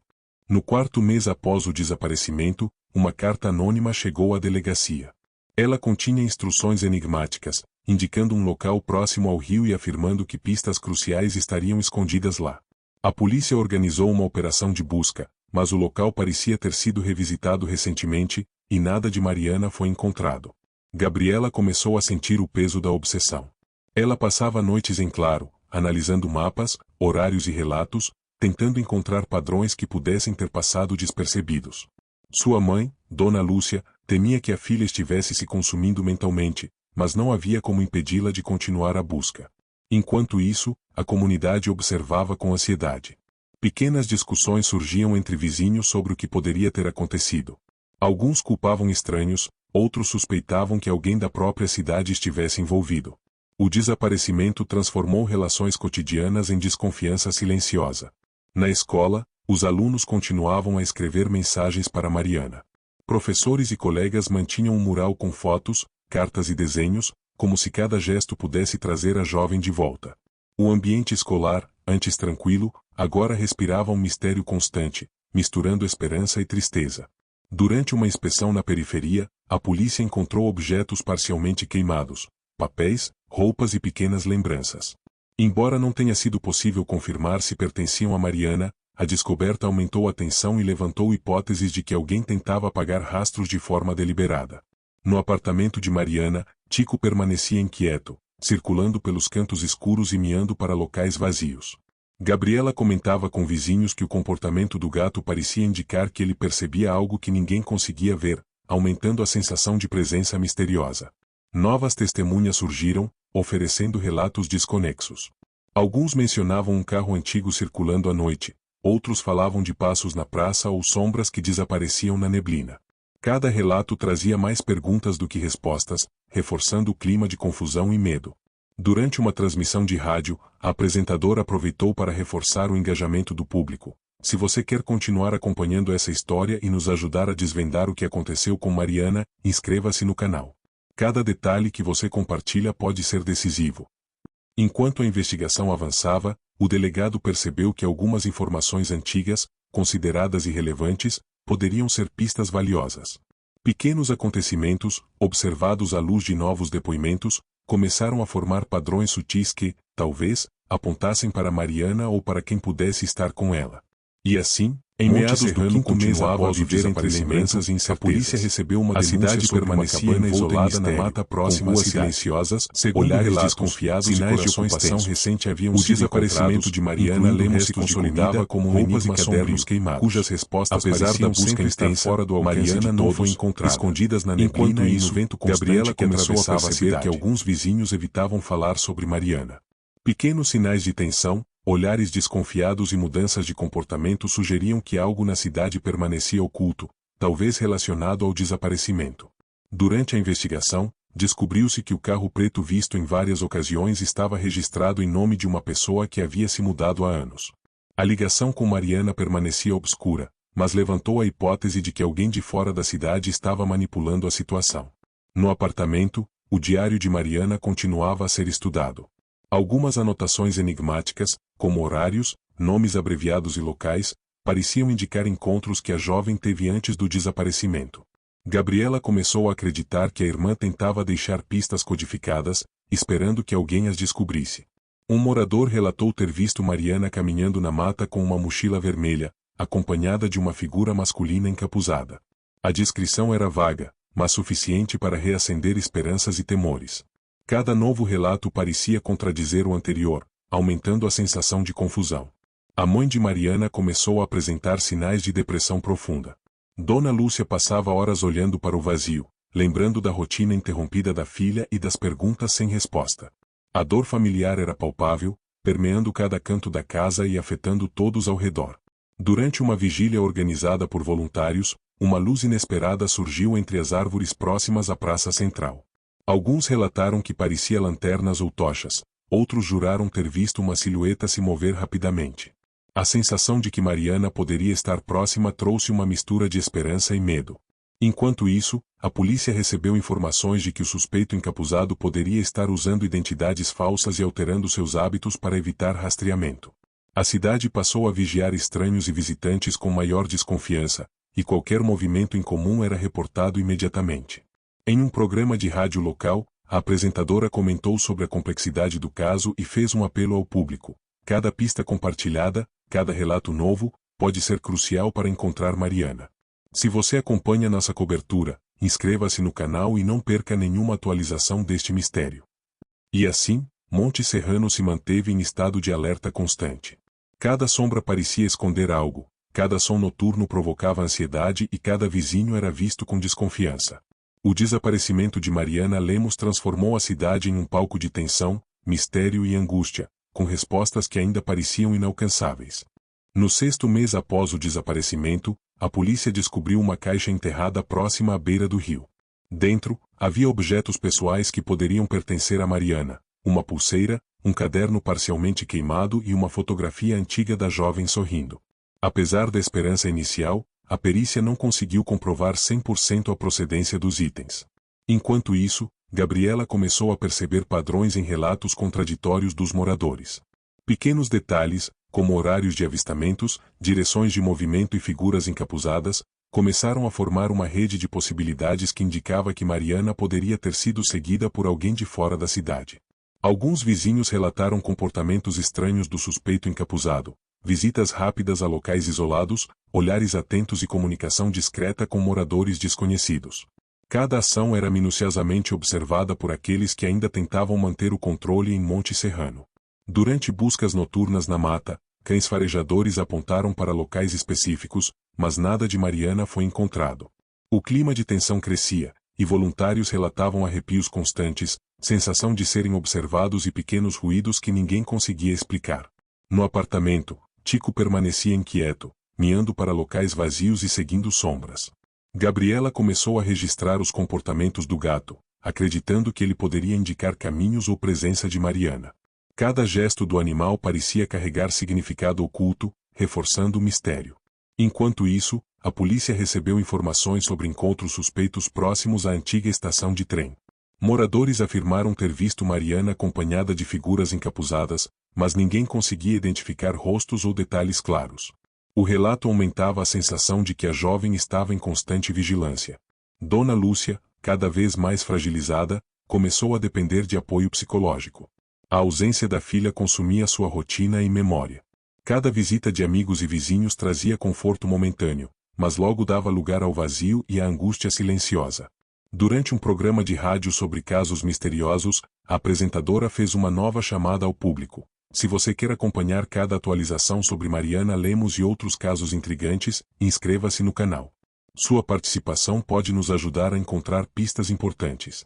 No quarto mês após o desaparecimento, uma carta anônima chegou à delegacia. Ela continha instruções enigmáticas, indicando um local próximo ao rio e afirmando que pistas cruciais estariam escondidas lá. A polícia organizou uma operação de busca, mas o local parecia ter sido revisitado recentemente, e nada de Mariana foi encontrado. Gabriela começou a sentir o peso da obsessão. Ela passava noites em claro, analisando mapas, horários e relatos, tentando encontrar padrões que pudessem ter passado despercebidos. Sua mãe, Dona Lúcia, temia que a filha estivesse se consumindo mentalmente, mas não havia como impedi-la de continuar a busca. Enquanto isso, a comunidade observava com ansiedade. Pequenas discussões surgiam entre vizinhos sobre o que poderia ter acontecido. Alguns culpavam estranhos, outros suspeitavam que alguém da própria cidade estivesse envolvido. O desaparecimento transformou relações cotidianas em desconfiança silenciosa. Na escola, os alunos continuavam a escrever mensagens para Mariana. Professores e colegas mantinham um mural com fotos, cartas e desenhos, como se cada gesto pudesse trazer a jovem de volta. O ambiente escolar, antes tranquilo, agora respirava um mistério constante, misturando esperança e tristeza. Durante uma inspeção na periferia, a polícia encontrou objetos parcialmente queimados, papéis, roupas e pequenas lembranças. Embora não tenha sido possível confirmar se pertenciam a Mariana, a descoberta aumentou a tensão e levantou hipóteses de que alguém tentava apagar rastros de forma deliberada. No apartamento de Mariana, Tico permanecia inquieto, circulando pelos cantos escuros e miando para locais vazios. Gabriela comentava com vizinhos que o comportamento do gato parecia indicar que ele percebia algo que ninguém conseguia ver, aumentando a sensação de presença misteriosa. Novas testemunhas surgiram, oferecendo relatos desconexos. Alguns mencionavam um carro antigo circulando à noite, outros falavam de passos na praça ou sombras que desapareciam na neblina. Cada relato trazia mais perguntas do que respostas, reforçando o clima de confusão e medo. Durante uma transmissão de rádio, a apresentadora aproveitou para reforçar o engajamento do público. Se você quer continuar acompanhando essa história e nos ajudar a desvendar o que aconteceu com Mariana, inscreva-se no canal. Cada detalhe que você compartilha pode ser decisivo. Enquanto a investigação avançava, o delegado percebeu que algumas informações antigas, consideradas irrelevantes, poderiam ser pistas valiosas. Pequenos acontecimentos, observados à luz de novos depoimentos, começaram a formar padrões sutis que, talvez, apontassem para Mariana ou para quem pudesse estar com ela. E assim, em meados do quinto mês após o desaparecimento, a polícia recebeu uma denúncia sobre uma cabana isolada na mata próxima às silenciosas, olhares desconfiados e corações tensos. Recente haviam sido desaparecimento de Mariana Lemos se consolidava como um enigma sombrio, cujas respostas apesar da busca intensa, fora do Mariana não foi encontrada. Escondidas na neblina e no vento constante, Gabriela começou a perceber que alguns vizinhos evitavam falar sobre Mariana. Pequenos sinais de tensão, olhares desconfiados e mudanças de comportamento sugeriam que algo na cidade permanecia oculto, talvez relacionado ao desaparecimento. Durante a investigação, descobriu-se que o carro preto visto em várias ocasiões estava registrado em nome de uma pessoa que havia se mudado há anos. A ligação com Mariana permanecia obscura, mas levantou a hipótese de que alguém de fora da cidade estava manipulando a situação. No apartamento, o diário de Mariana continuava a ser estudado. Algumas anotações enigmáticas, como horários, nomes abreviados e locais, pareciam indicar encontros que a jovem teve antes do desaparecimento. Gabriela começou a acreditar que a irmã tentava deixar pistas codificadas, esperando que alguém as descobrisse. Um morador relatou ter visto Mariana caminhando na mata com uma mochila vermelha, acompanhada de uma figura masculina encapuzada. A descrição era vaga, mas suficiente para reacender esperanças e temores. Cada novo relato parecia contradizer o anterior, aumentando a sensação de confusão. A mãe de Mariana começou a apresentar sinais de depressão profunda. Dona Lúcia passava horas olhando para o vazio, lembrando da rotina interrompida da filha e das perguntas sem resposta. A dor familiar era palpável, permeando cada canto da casa e afetando todos ao redor. Durante uma vigília organizada por voluntários, uma luz inesperada surgiu entre as árvores próximas à praça central. Alguns relataram que parecia lanternas ou tochas, outros juraram ter visto uma silhueta se mover rapidamente. A sensação de que Mariana poderia estar próxima trouxe uma mistura de esperança e medo. Enquanto isso, a polícia recebeu informações de que o suspeito encapuzado poderia estar usando identidades falsas e alterando seus hábitos para evitar rastreamento. A cidade passou a vigiar estranhos e visitantes com maior desconfiança, e qualquer movimento incomum era reportado imediatamente. Em um programa de rádio local, a apresentadora comentou sobre a complexidade do caso e fez um apelo ao público. Cada pista compartilhada, cada relato novo, pode ser crucial para encontrar Mariana. Se você acompanha nossa cobertura, inscreva-se no canal e não perca nenhuma atualização deste mistério. E assim, Monte Serrano se manteve em estado de alerta constante. Cada sombra parecia esconder algo, cada som noturno provocava ansiedade e cada vizinho era visto com desconfiança. O desaparecimento de Mariana Lemos transformou a cidade em um palco de tensão, mistério e angústia, com respostas que ainda pareciam inalcançáveis. No 6º mês após o desaparecimento, a polícia descobriu uma caixa enterrada próxima à beira do rio. Dentro, havia objetos pessoais que poderiam pertencer a Mariana, uma pulseira, um caderno parcialmente queimado e uma fotografia antiga da jovem sorrindo. Apesar da esperança inicial, a perícia não conseguiu comprovar 100% a procedência dos itens. Enquanto isso, Gabriela começou a perceber padrões em relatos contraditórios dos moradores. Pequenos detalhes, como horários de avistamentos, direções de movimento e figuras encapuzadas, começaram a formar uma rede de possibilidades que indicava que Mariana poderia ter sido seguida por alguém de fora da cidade. Alguns vizinhos relataram comportamentos estranhos do suspeito encapuzado, visitas rápidas a locais isolados, olhares atentos e comunicação discreta com moradores desconhecidos. Cada ação era minuciosamente observada por aqueles que ainda tentavam manter o controle em Monte Serrano. Durante buscas noturnas na mata, cães farejadores apontaram para locais específicos, mas nada de Mariana foi encontrado. O clima de tensão crescia, e voluntários relatavam arrepios constantes, sensação de serem observados e pequenos ruídos que ninguém conseguia explicar. No apartamento, Tico permanecia inquieto, miando para locais vazios e seguindo sombras. Gabriela começou a registrar os comportamentos do gato, acreditando que ele poderia indicar caminhos ou presença de Mariana. Cada gesto do animal parecia carregar significado oculto, reforçando o mistério. Enquanto isso, a polícia recebeu informações sobre encontros suspeitos próximos à antiga estação de trem. Moradores afirmaram ter visto Mariana acompanhada de figuras encapuzadas, mas ninguém conseguia identificar rostos ou detalhes claros. O relato aumentava a sensação de que a jovem estava em constante vigilância. Dona Lúcia, cada vez mais fragilizada, começou a depender de apoio psicológico. A ausência da filha consumia sua rotina e memória. Cada visita de amigos e vizinhos trazia conforto momentâneo, mas logo dava lugar ao vazio e à angústia silenciosa. Durante um programa de rádio sobre casos misteriosos, a apresentadora fez uma nova chamada ao público. Se você quer acompanhar cada atualização sobre Mariana Lemos e outros casos intrigantes, inscreva-se no canal. Sua participação pode nos ajudar a encontrar pistas importantes.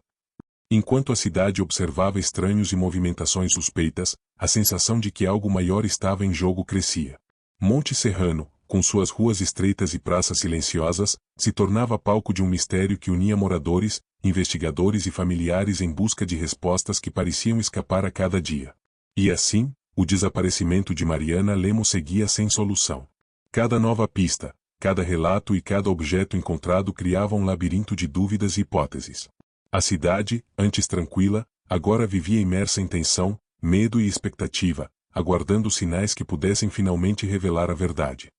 Enquanto a cidade observava estranhos e movimentações suspeitas, a sensação de que algo maior estava em jogo crescia. Monte Serrano, com suas ruas estreitas e praças silenciosas, se tornava palco de um mistério que unia moradores, investigadores e familiares em busca de respostas que pareciam escapar a cada dia. E assim, o desaparecimento de Mariana Lemos seguia sem solução. Cada nova pista, cada relato e cada objeto encontrado criava um labirinto de dúvidas e hipóteses. A cidade, antes tranquila, agora vivia imersa em tensão, medo e expectativa, aguardando sinais que pudessem finalmente revelar a verdade.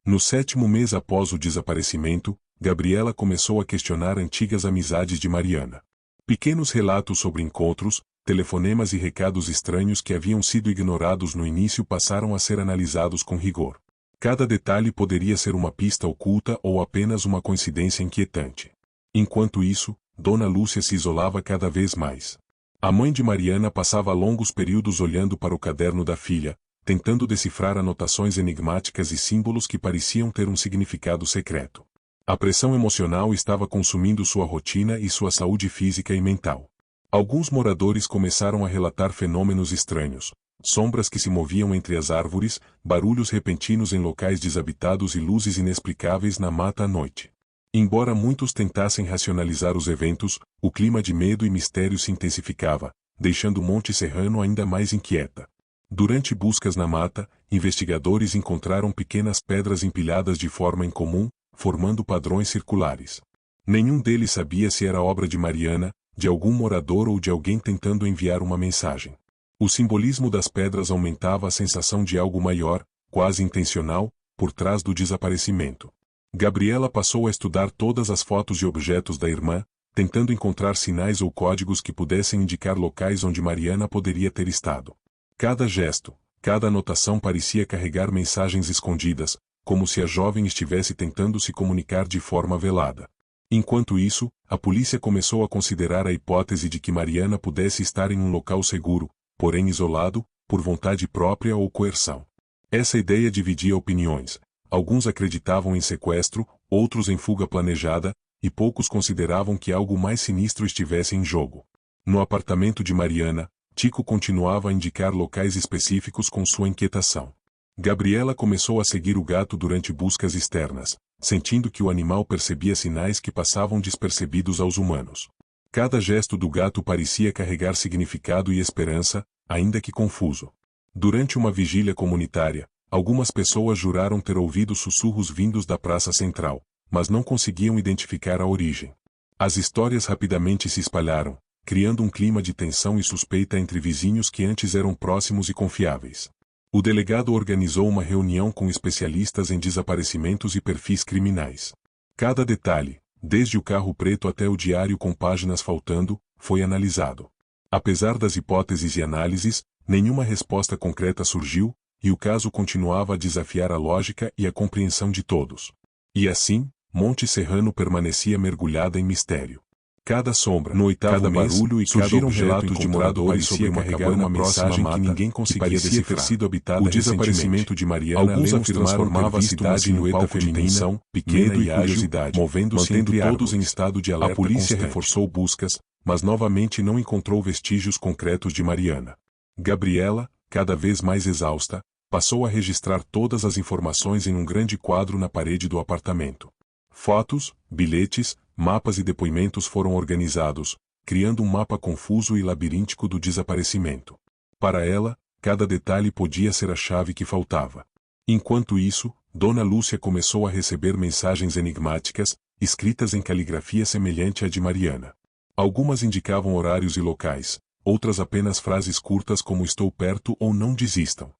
No 7º mês após o desaparecimento, Gabriela começou a questionar antigas amizades de Mariana. Pequenos relatos sobre encontros, telefonemas e recados estranhos que haviam sido ignorados no início passaram a ser analisados com rigor. Cada detalhe poderia ser uma pista oculta ou apenas uma coincidência inquietante. Enquanto isso, Dona Lúcia se isolava cada vez mais. A mãe de Mariana passava longos períodos olhando para o caderno da filha, tentando decifrar anotações enigmáticas e símbolos que pareciam ter um significado secreto. A pressão emocional estava consumindo sua rotina e sua saúde física e mental. Alguns moradores começaram a relatar fenômenos estranhos, sombras que se moviam entre as árvores, barulhos repentinos em locais desabitados e luzes inexplicáveis na mata à noite. Embora muitos tentassem racionalizar os eventos, o clima de medo e mistério se intensificava, deixando Monte Serrano ainda mais inquieta. Durante buscas na mata, investigadores encontraram pequenas pedras empilhadas de forma incomum, formando padrões circulares. Nenhum deles sabia se era obra de Mariana, de algum morador ou de alguém tentando enviar uma mensagem. O simbolismo das pedras aumentava a sensação de algo maior, quase intencional, por trás do desaparecimento. Gabriela passou a estudar todas as fotos e objetos da irmã, tentando encontrar sinais ou códigos que pudessem indicar locais onde Mariana poderia ter estado. Cada gesto, cada anotação parecia carregar mensagens escondidas, como se a jovem estivesse tentando se comunicar de forma velada. Enquanto isso, a polícia começou a considerar a hipótese de que Mariana pudesse estar em um local seguro, porém isolado, por vontade própria ou coerção. Essa ideia dividia opiniões. alguns acreditavam em sequestro, outros em fuga planejada, e poucos consideravam que algo mais sinistro estivesse em jogo. No apartamento de Mariana, Tico continuava a indicar locais específicos com sua inquietação. Gabriela começou a seguir o gato durante buscas externas, sentindo que o animal percebia sinais que passavam despercebidos aos humanos. Cada gesto do gato parecia carregar significado e esperança, ainda que confuso. Durante uma vigília comunitária, algumas pessoas juraram ter ouvido sussurros vindos da praça central, mas não conseguiam identificar a origem. As histórias rapidamente se espalharam, criando um clima de tensão e suspeita entre vizinhos que antes eram próximos e confiáveis. O delegado organizou uma reunião com especialistas em desaparecimentos e perfis criminais. Cada detalhe, desde o carro preto até o diário com páginas faltando, foi analisado. Apesar das hipóteses e análises, nenhuma resposta concreta surgiu, e o caso continuava a desafiar a lógica e a compreensão de todos. E assim, Monte Serrano permanecia mergulhada em mistério. Cada sombra, no oitavo mês, barulho e surgiram relatos de moradores parecia carregar uma mensagem que ninguém conseguia decifrar. Ter sido habitada o desaparecimento de Mariana, alguns afirmavam ter visto uma silhueta feminina, pequena e curiosidade, movendo-se entre todos em estado de alerta. A polícia reforçou buscas, mas novamente não encontrou vestígios concretos de Mariana. Gabriela, cada vez mais exausta, passou a registrar todas as informações em um grande quadro na parede do apartamento. Fotos, bilhetes, mapas e depoimentos foram organizados, criando um mapa confuso e labiríntico do desaparecimento. Para ela, cada detalhe podia ser a chave que faltava. Enquanto isso, Dona Lúcia começou a receber mensagens enigmáticas, escritas em caligrafia semelhante à de Mariana. Algumas indicavam horários e locais, outras apenas frases curtas como "estou perto" ou "não desistam".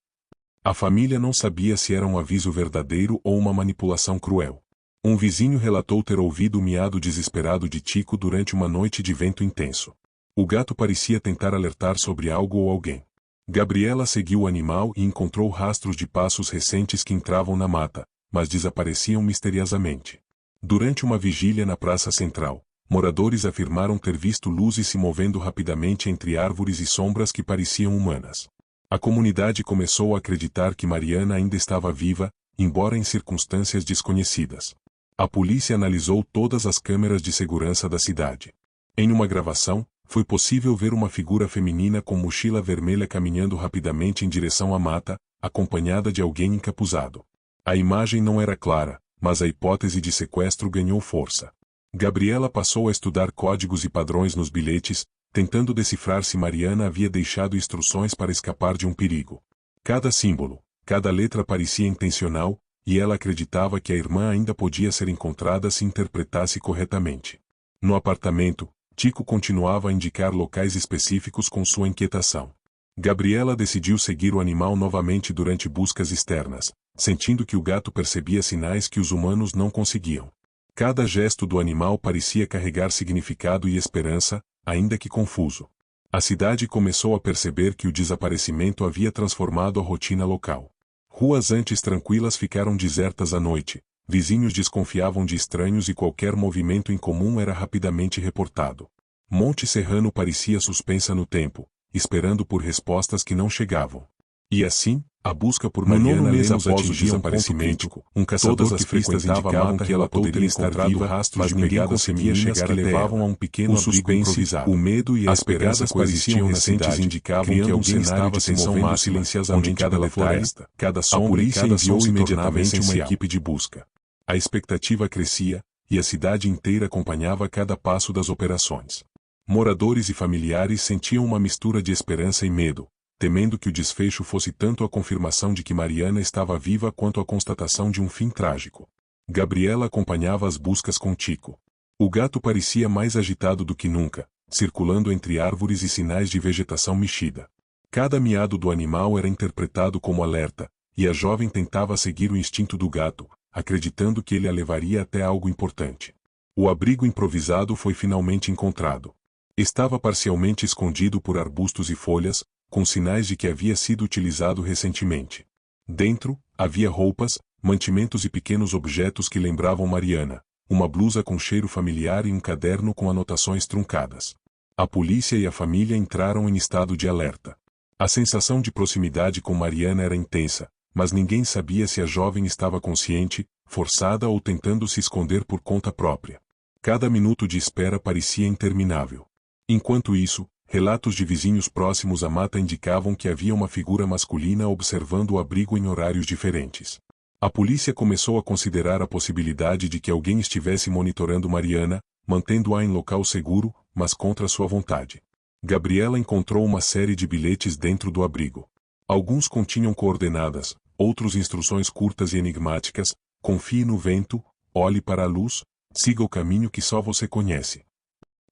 A família não sabia se era um aviso verdadeiro ou uma manipulação cruel. Um vizinho relatou ter ouvido o miado desesperado de Tico durante uma noite de vento intenso. O gato parecia tentar alertar sobre algo ou alguém. Gabriela seguiu o animal e encontrou rastros de passos recentes que entravam na mata, mas desapareciam misteriosamente. Durante uma vigília na praça central, moradores afirmaram ter visto luzes se movendo rapidamente entre árvores e sombras que pareciam humanas. A comunidade começou a acreditar que Mariana ainda estava viva, embora em circunstâncias desconhecidas. A polícia analisou todas as câmeras de segurança da cidade. Em uma gravação, foi possível ver uma figura feminina com mochila vermelha caminhando rapidamente em direção à mata, acompanhada de alguém encapuzado. A imagem não era clara, mas a hipótese de sequestro ganhou força. Gabriela passou a estudar códigos e padrões nos bilhetes, tentando decifrar se Mariana havia deixado instruções para escapar de um perigo. Cada símbolo, cada letra parecia intencional, e ela acreditava que a irmã ainda podia ser encontrada se interpretasse corretamente. No apartamento, Tico continuava a indicar locais específicos com sua inquietação. Gabriela decidiu seguir o animal novamente durante buscas externas, sentindo que o gato percebia sinais que os humanos não conseguiam. Cada gesto do animal parecia carregar significado e esperança, ainda que confuso. A cidade começou a perceber que o desaparecimento havia transformado a rotina local. Ruas antes tranquilas ficaram desertas à noite, vizinhos desconfiavam de estranhos e qualquer movimento incomum era rapidamente reportado. Monte Serrano parecia suspensa no tempo, esperando por respostas que não chegavam. E assim, a busca por Mariana Lemos atingia um ponto crítico. Um caçador que frequentava a mata que ela poderia estar viva, mas ninguém conseguia chegar que levavam a um pequeno abrigo improvisado. O medo e as pegadas pareciam recentes indicavam que alguém estava se movendo silenciosamente cada floresta, cada sombra e cada som imediatamente uma equipe de busca. A expectativa crescia, e a cidade inteira acompanhava cada passo das operações. Moradores e familiares sentiam uma mistura de esperança e medo, temendo que o desfecho fosse tanto a confirmação de que Mariana estava viva quanto a constatação de um fim trágico. Gabriela acompanhava as buscas com Tico. O gato parecia mais agitado do que nunca, circulando entre árvores e sinais de vegetação mexida. Cada miado do animal era interpretado como alerta, e a jovem tentava seguir o instinto do gato, acreditando que ele a levaria até algo importante. O abrigo improvisado foi finalmente encontrado. Estava parcialmente escondido por arbustos e folhas, com sinais de que havia sido utilizado recentemente. Dentro, havia roupas, mantimentos e pequenos objetos que lembravam Mariana, uma blusa com cheiro familiar e um caderno com anotações truncadas. A polícia e a família entraram em estado de alerta. A sensação de proximidade com Mariana era intensa, mas ninguém sabia se a jovem estava consciente, forçada ou tentando se esconder por conta própria. Cada minuto de espera parecia interminável. Enquanto isso, relatos de vizinhos próximos à mata indicavam que havia uma figura masculina observando o abrigo em horários diferentes. A polícia começou a considerar a possibilidade de que alguém estivesse monitorando Mariana, mantendo-a em local seguro, mas contra sua vontade. Gabriela encontrou uma série de bilhetes dentro do abrigo. Alguns continham coordenadas, outros instruções curtas e enigmáticas: confie no vento, olhe para a luz, siga o caminho que só você conhece.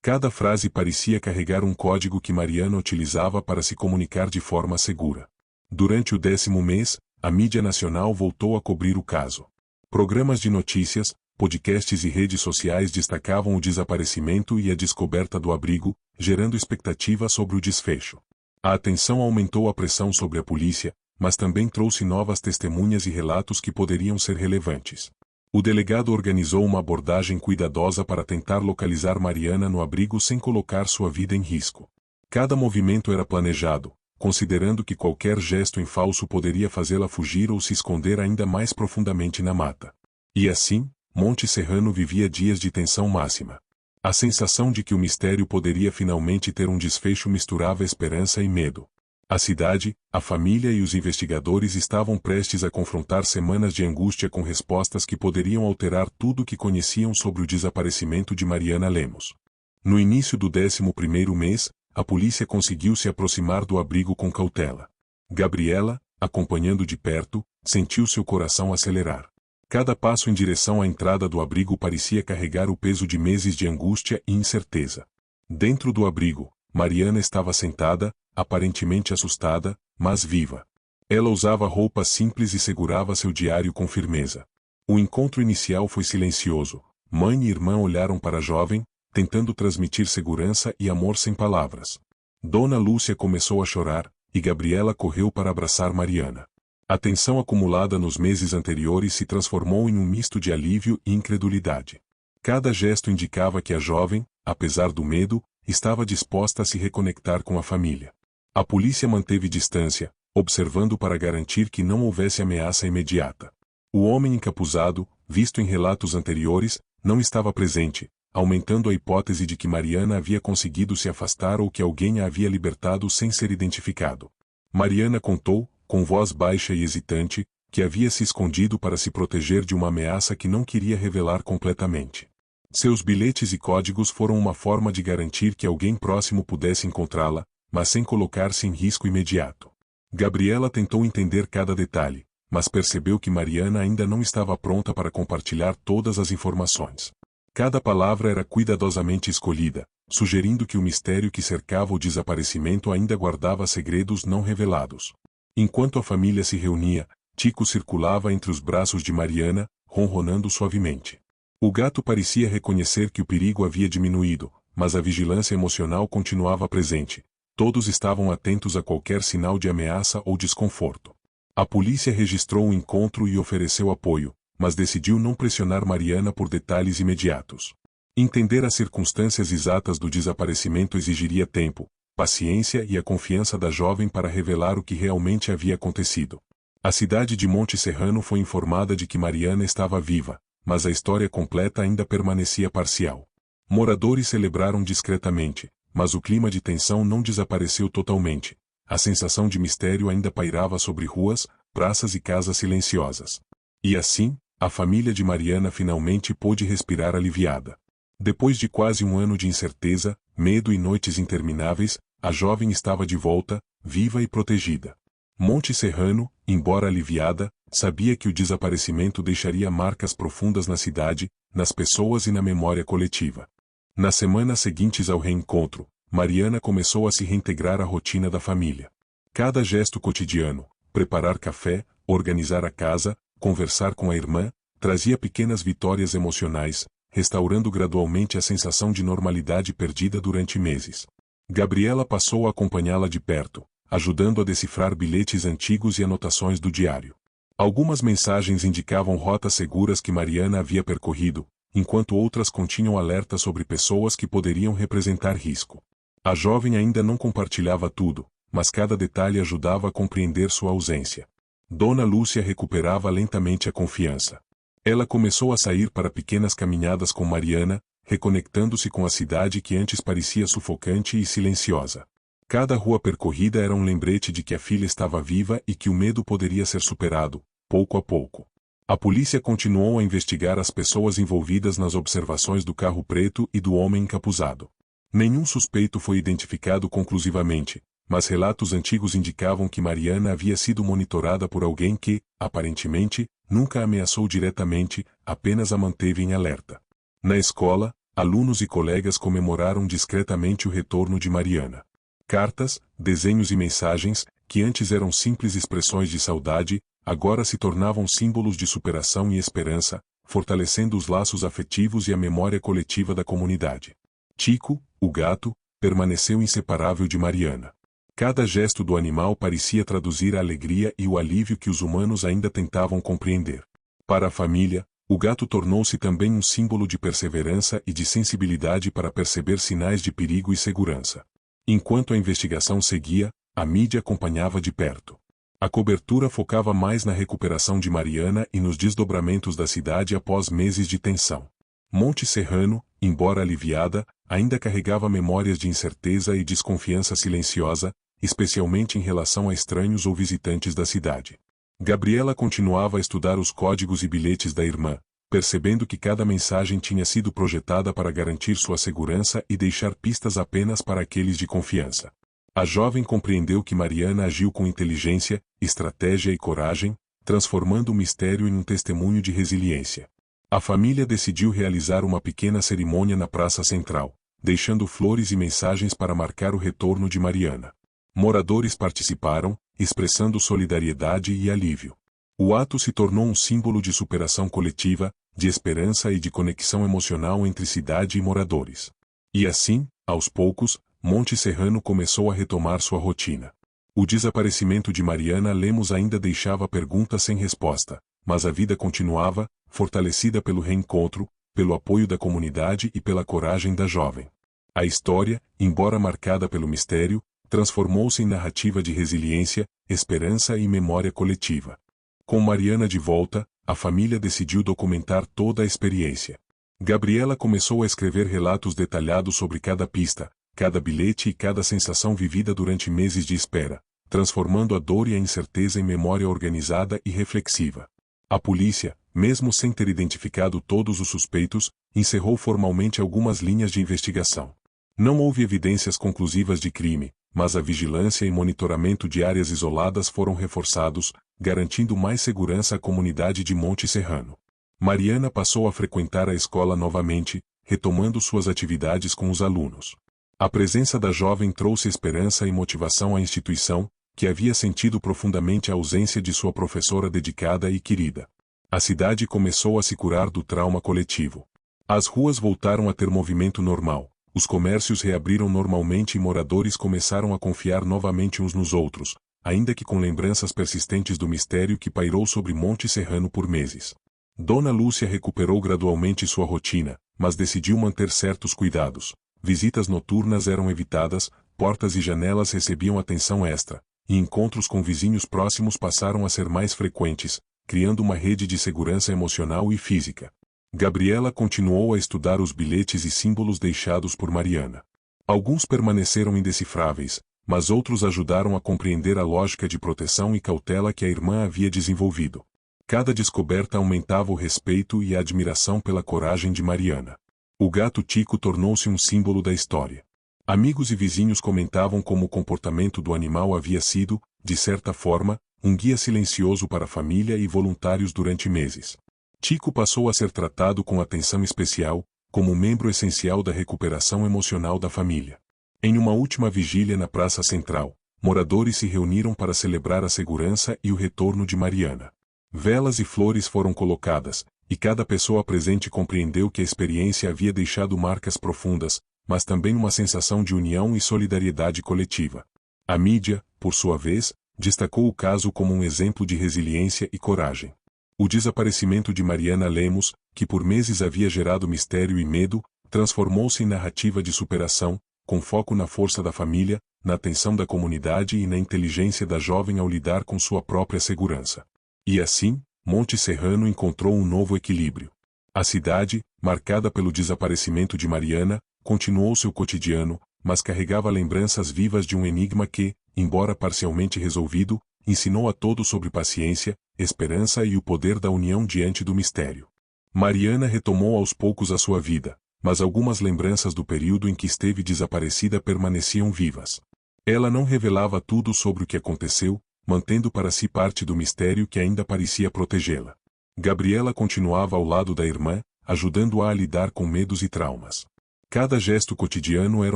Cada frase parecia carregar um código que Mariana utilizava para se comunicar de forma segura. Durante o 10º mês, a mídia nacional voltou a cobrir o caso. Programas de notícias, podcasts e redes sociais destacavam o desaparecimento e a descoberta do abrigo, gerando expectativa sobre o desfecho. A atenção aumentou a pressão sobre a polícia, mas também trouxe novas testemunhas e relatos que poderiam ser relevantes. O delegado organizou uma abordagem cuidadosa para tentar localizar Mariana no abrigo sem colocar sua vida em risco. Cada movimento era planejado, considerando que qualquer gesto em falso poderia fazê-la fugir ou se esconder ainda mais profundamente na mata. E assim, Monte Serrano vivia dias de tensão máxima. A sensação de que o mistério poderia finalmente ter um desfecho misturava esperança e medo. A cidade, a família e os investigadores estavam prestes a confrontar semanas de angústia com respostas que poderiam alterar tudo o que conheciam sobre o desaparecimento de Mariana Lemos. No início do 11º mês, a polícia conseguiu se aproximar do abrigo com cautela. Gabriela, acompanhando de perto, sentiu seu coração acelerar. Cada passo em direção à entrada do abrigo parecia carregar o peso de meses de angústia e incerteza. Dentro do abrigo, Mariana estava sentada, aparentemente assustada, mas viva. Ela usava roupas simples e segurava seu diário com firmeza. O encontro inicial foi silencioso. Mãe e irmã olharam para a jovem, tentando transmitir segurança e amor sem palavras. Dona Lúcia começou a chorar, e Gabriela correu para abraçar Mariana. A tensão acumulada nos meses anteriores se transformou em um misto de alívio e incredulidade. Cada gesto indicava que a jovem, apesar do medo, estava disposta a se reconectar com a família. A polícia manteve distância, observando para garantir que não houvesse ameaça imediata. O homem encapuzado, visto em relatos anteriores, não estava presente, aumentando a hipótese de que Mariana havia conseguido se afastar ou que alguém a havia libertado sem ser identificado. Mariana contou, com voz baixa e hesitante, que havia se escondido para se proteger de uma ameaça que não queria revelar completamente. Seus bilhetes e códigos foram uma forma de garantir que alguém próximo pudesse encontrá-la, mas sem colocar-se em risco imediato. Gabriela tentou entender cada detalhe, mas percebeu que Mariana ainda não estava pronta para compartilhar todas as informações. Cada palavra era cuidadosamente escolhida, sugerindo que o mistério que cercava o desaparecimento ainda guardava segredos não revelados. Enquanto a família se reunia, Tico circulava entre os braços de Mariana, ronronando suavemente. O gato parecia reconhecer que o perigo havia diminuído, mas a vigilância emocional continuava presente. Todos estavam atentos a qualquer sinal de ameaça ou desconforto. A polícia registrou o encontro e ofereceu apoio, mas decidiu não pressionar Mariana por detalhes imediatos. Entender as circunstâncias exatas do desaparecimento exigiria tempo, paciência e a confiança da jovem para revelar o que realmente havia acontecido. A cidade de Monte Serrano foi informada de que Mariana estava viva, mas a história completa ainda permanecia parcial. Moradores celebraram discretamente, mas o clima de tensão não desapareceu totalmente. A sensação de mistério ainda pairava sobre ruas, praças e casas silenciosas. E assim, a família de Mariana finalmente pôde respirar aliviada. Depois de quase um ano de incerteza, medo e noites intermináveis, a jovem estava de volta, viva e protegida. Monte Serrano, embora aliviada, sabia que o desaparecimento deixaria marcas profundas na cidade, nas pessoas e na memória coletiva. Nas semanas seguintes ao reencontro, Mariana começou a se reintegrar à rotina da família. Cada gesto cotidiano, preparar café, organizar a casa, conversar com a irmã, trazia pequenas vitórias emocionais, restaurando gradualmente a sensação de normalidade perdida durante meses. Gabriela passou a acompanhá-la de perto, ajudando a decifrar bilhetes antigos e anotações do diário. Algumas mensagens indicavam rotas seguras que Mariana havia percorrido, enquanto outras continham alertas sobre pessoas que poderiam representar risco. A jovem ainda não compartilhava tudo, mas cada detalhe ajudava a compreender sua ausência. Dona Lúcia recuperava lentamente a confiança. Ela começou a sair para pequenas caminhadas com Mariana, reconectando-se com a cidade que antes parecia sufocante e silenciosa. Cada rua percorrida era um lembrete de que a filha estava viva e que o medo poderia ser superado, pouco a pouco. A polícia continuou a investigar as pessoas envolvidas nas observações do carro preto e do homem encapuzado. Nenhum suspeito foi identificado conclusivamente, mas relatos antigos indicavam que Mariana havia sido monitorada por alguém que, aparentemente, nunca a ameaçou diretamente, apenas a manteve em alerta. Na escola, alunos e colegas comemoraram discretamente o retorno de Mariana. Cartas, desenhos e mensagens, que antes eram simples expressões de saudade, agora se tornavam símbolos de superação e esperança, fortalecendo os laços afetivos e a memória coletiva da comunidade. Tico, o gato, permaneceu inseparável de Mariana. Cada gesto do animal parecia traduzir a alegria e o alívio que os humanos ainda tentavam compreender. Para a família, o gato tornou-se também um símbolo de perseverança e de sensibilidade para perceber sinais de perigo e segurança. Enquanto a investigação seguia, a mídia acompanhava de perto. A cobertura focava mais na recuperação de Mariana e nos desdobramentos da cidade após meses de tensão. Monte Serrano, embora aliviada, ainda carregava memórias de incerteza e desconfiança silenciosa, especialmente em relação a estranhos ou visitantes da cidade. Gabriela continuava a estudar os códigos e bilhetes da irmã, percebendo que cada mensagem tinha sido projetada para garantir sua segurança e deixar pistas apenas para aqueles de confiança. A jovem compreendeu que Mariana agiu com inteligência, estratégia e coragem, transformando o mistério em um testemunho de resiliência. A família decidiu realizar uma pequena cerimônia na Praça Central, deixando flores e mensagens para marcar o retorno de Mariana. Moradores participaram, expressando solidariedade e alívio. O ato se tornou um símbolo de superação coletiva, de esperança e de conexão emocional entre cidade e moradores. E assim, aos poucos, Monte Serrano começou a retomar sua rotina. O desaparecimento de Mariana Lemos ainda deixava perguntas sem resposta, mas a vida continuava, fortalecida pelo reencontro, pelo apoio da comunidade e pela coragem da jovem. A história, embora marcada pelo mistério, transformou-se em narrativa de resiliência, esperança e memória coletiva. Com Mariana de volta, a família decidiu documentar toda a experiência. Gabriela começou a escrever relatos detalhados sobre cada pista, cada bilhete e cada sensação vivida durante meses de espera, transformando a dor e a incerteza em memória organizada e reflexiva. A polícia, mesmo sem ter identificado todos os suspeitos, encerrou formalmente algumas linhas de investigação. Não houve evidências conclusivas de crime, mas a vigilância e monitoramento de áreas isoladas foram reforçados, garantindo mais segurança à comunidade de Monte Serrano. Mariana passou a frequentar a escola novamente, retomando suas atividades com os alunos. A presença da jovem trouxe esperança e motivação à instituição, que havia sentido profundamente a ausência de sua professora dedicada e querida. A cidade começou a se curar do trauma coletivo. As ruas voltaram a ter movimento normal. Os comércios reabriram normalmente e moradores começaram a confiar novamente uns nos outros, ainda que com lembranças persistentes do mistério que pairou sobre Monte Serrano por meses. Dona Lúcia recuperou gradualmente sua rotina, mas decidiu manter certos cuidados. Visitas noturnas eram evitadas, portas e janelas recebiam atenção extra, e encontros com vizinhos próximos passaram a ser mais frequentes, criando uma rede de segurança emocional e física. Gabriela continuou a estudar os bilhetes e símbolos deixados por Mariana. Alguns permaneceram indecifráveis, mas outros ajudaram a compreender a lógica de proteção e cautela que a irmã havia desenvolvido. Cada descoberta aumentava o respeito e a admiração pela coragem de Mariana. O gato Tico tornou-se um símbolo da história. Amigos e vizinhos comentavam como o comportamento do animal havia sido, de certa forma, um guia silencioso para a família e voluntários durante meses. Tico passou a ser tratado com atenção especial, como membro essencial da recuperação emocional da família. Em uma última vigília na Praça Central, moradores se reuniram para celebrar a segurança e o retorno de Mariana. Velas e flores foram colocadas, e cada pessoa presente compreendeu que a experiência havia deixado marcas profundas, mas também uma sensação de união e solidariedade coletiva. A mídia, por sua vez, destacou o caso como um exemplo de resiliência e coragem. O desaparecimento de Mariana Lemos, que por meses havia gerado mistério e medo, transformou-se em narrativa de superação, com foco na força da família, na atenção da comunidade e na inteligência da jovem ao lidar com sua própria segurança. E assim, Monte Serrano encontrou um novo equilíbrio. A cidade, marcada pelo desaparecimento de Mariana, continuou seu cotidiano, mas carregava lembranças vivas de um enigma que, embora parcialmente resolvido, ensinou a todos sobre paciência, esperança e o poder da união diante do mistério. Mariana retomou aos poucos a sua vida, mas algumas lembranças do período em que esteve desaparecida permaneciam vivas. Ela não revelava tudo sobre o que aconteceu, mantendo para si parte do mistério que ainda parecia protegê-la. Gabriela continuava ao lado da irmã, ajudando-a a lidar com medos e traumas. Cada gesto cotidiano era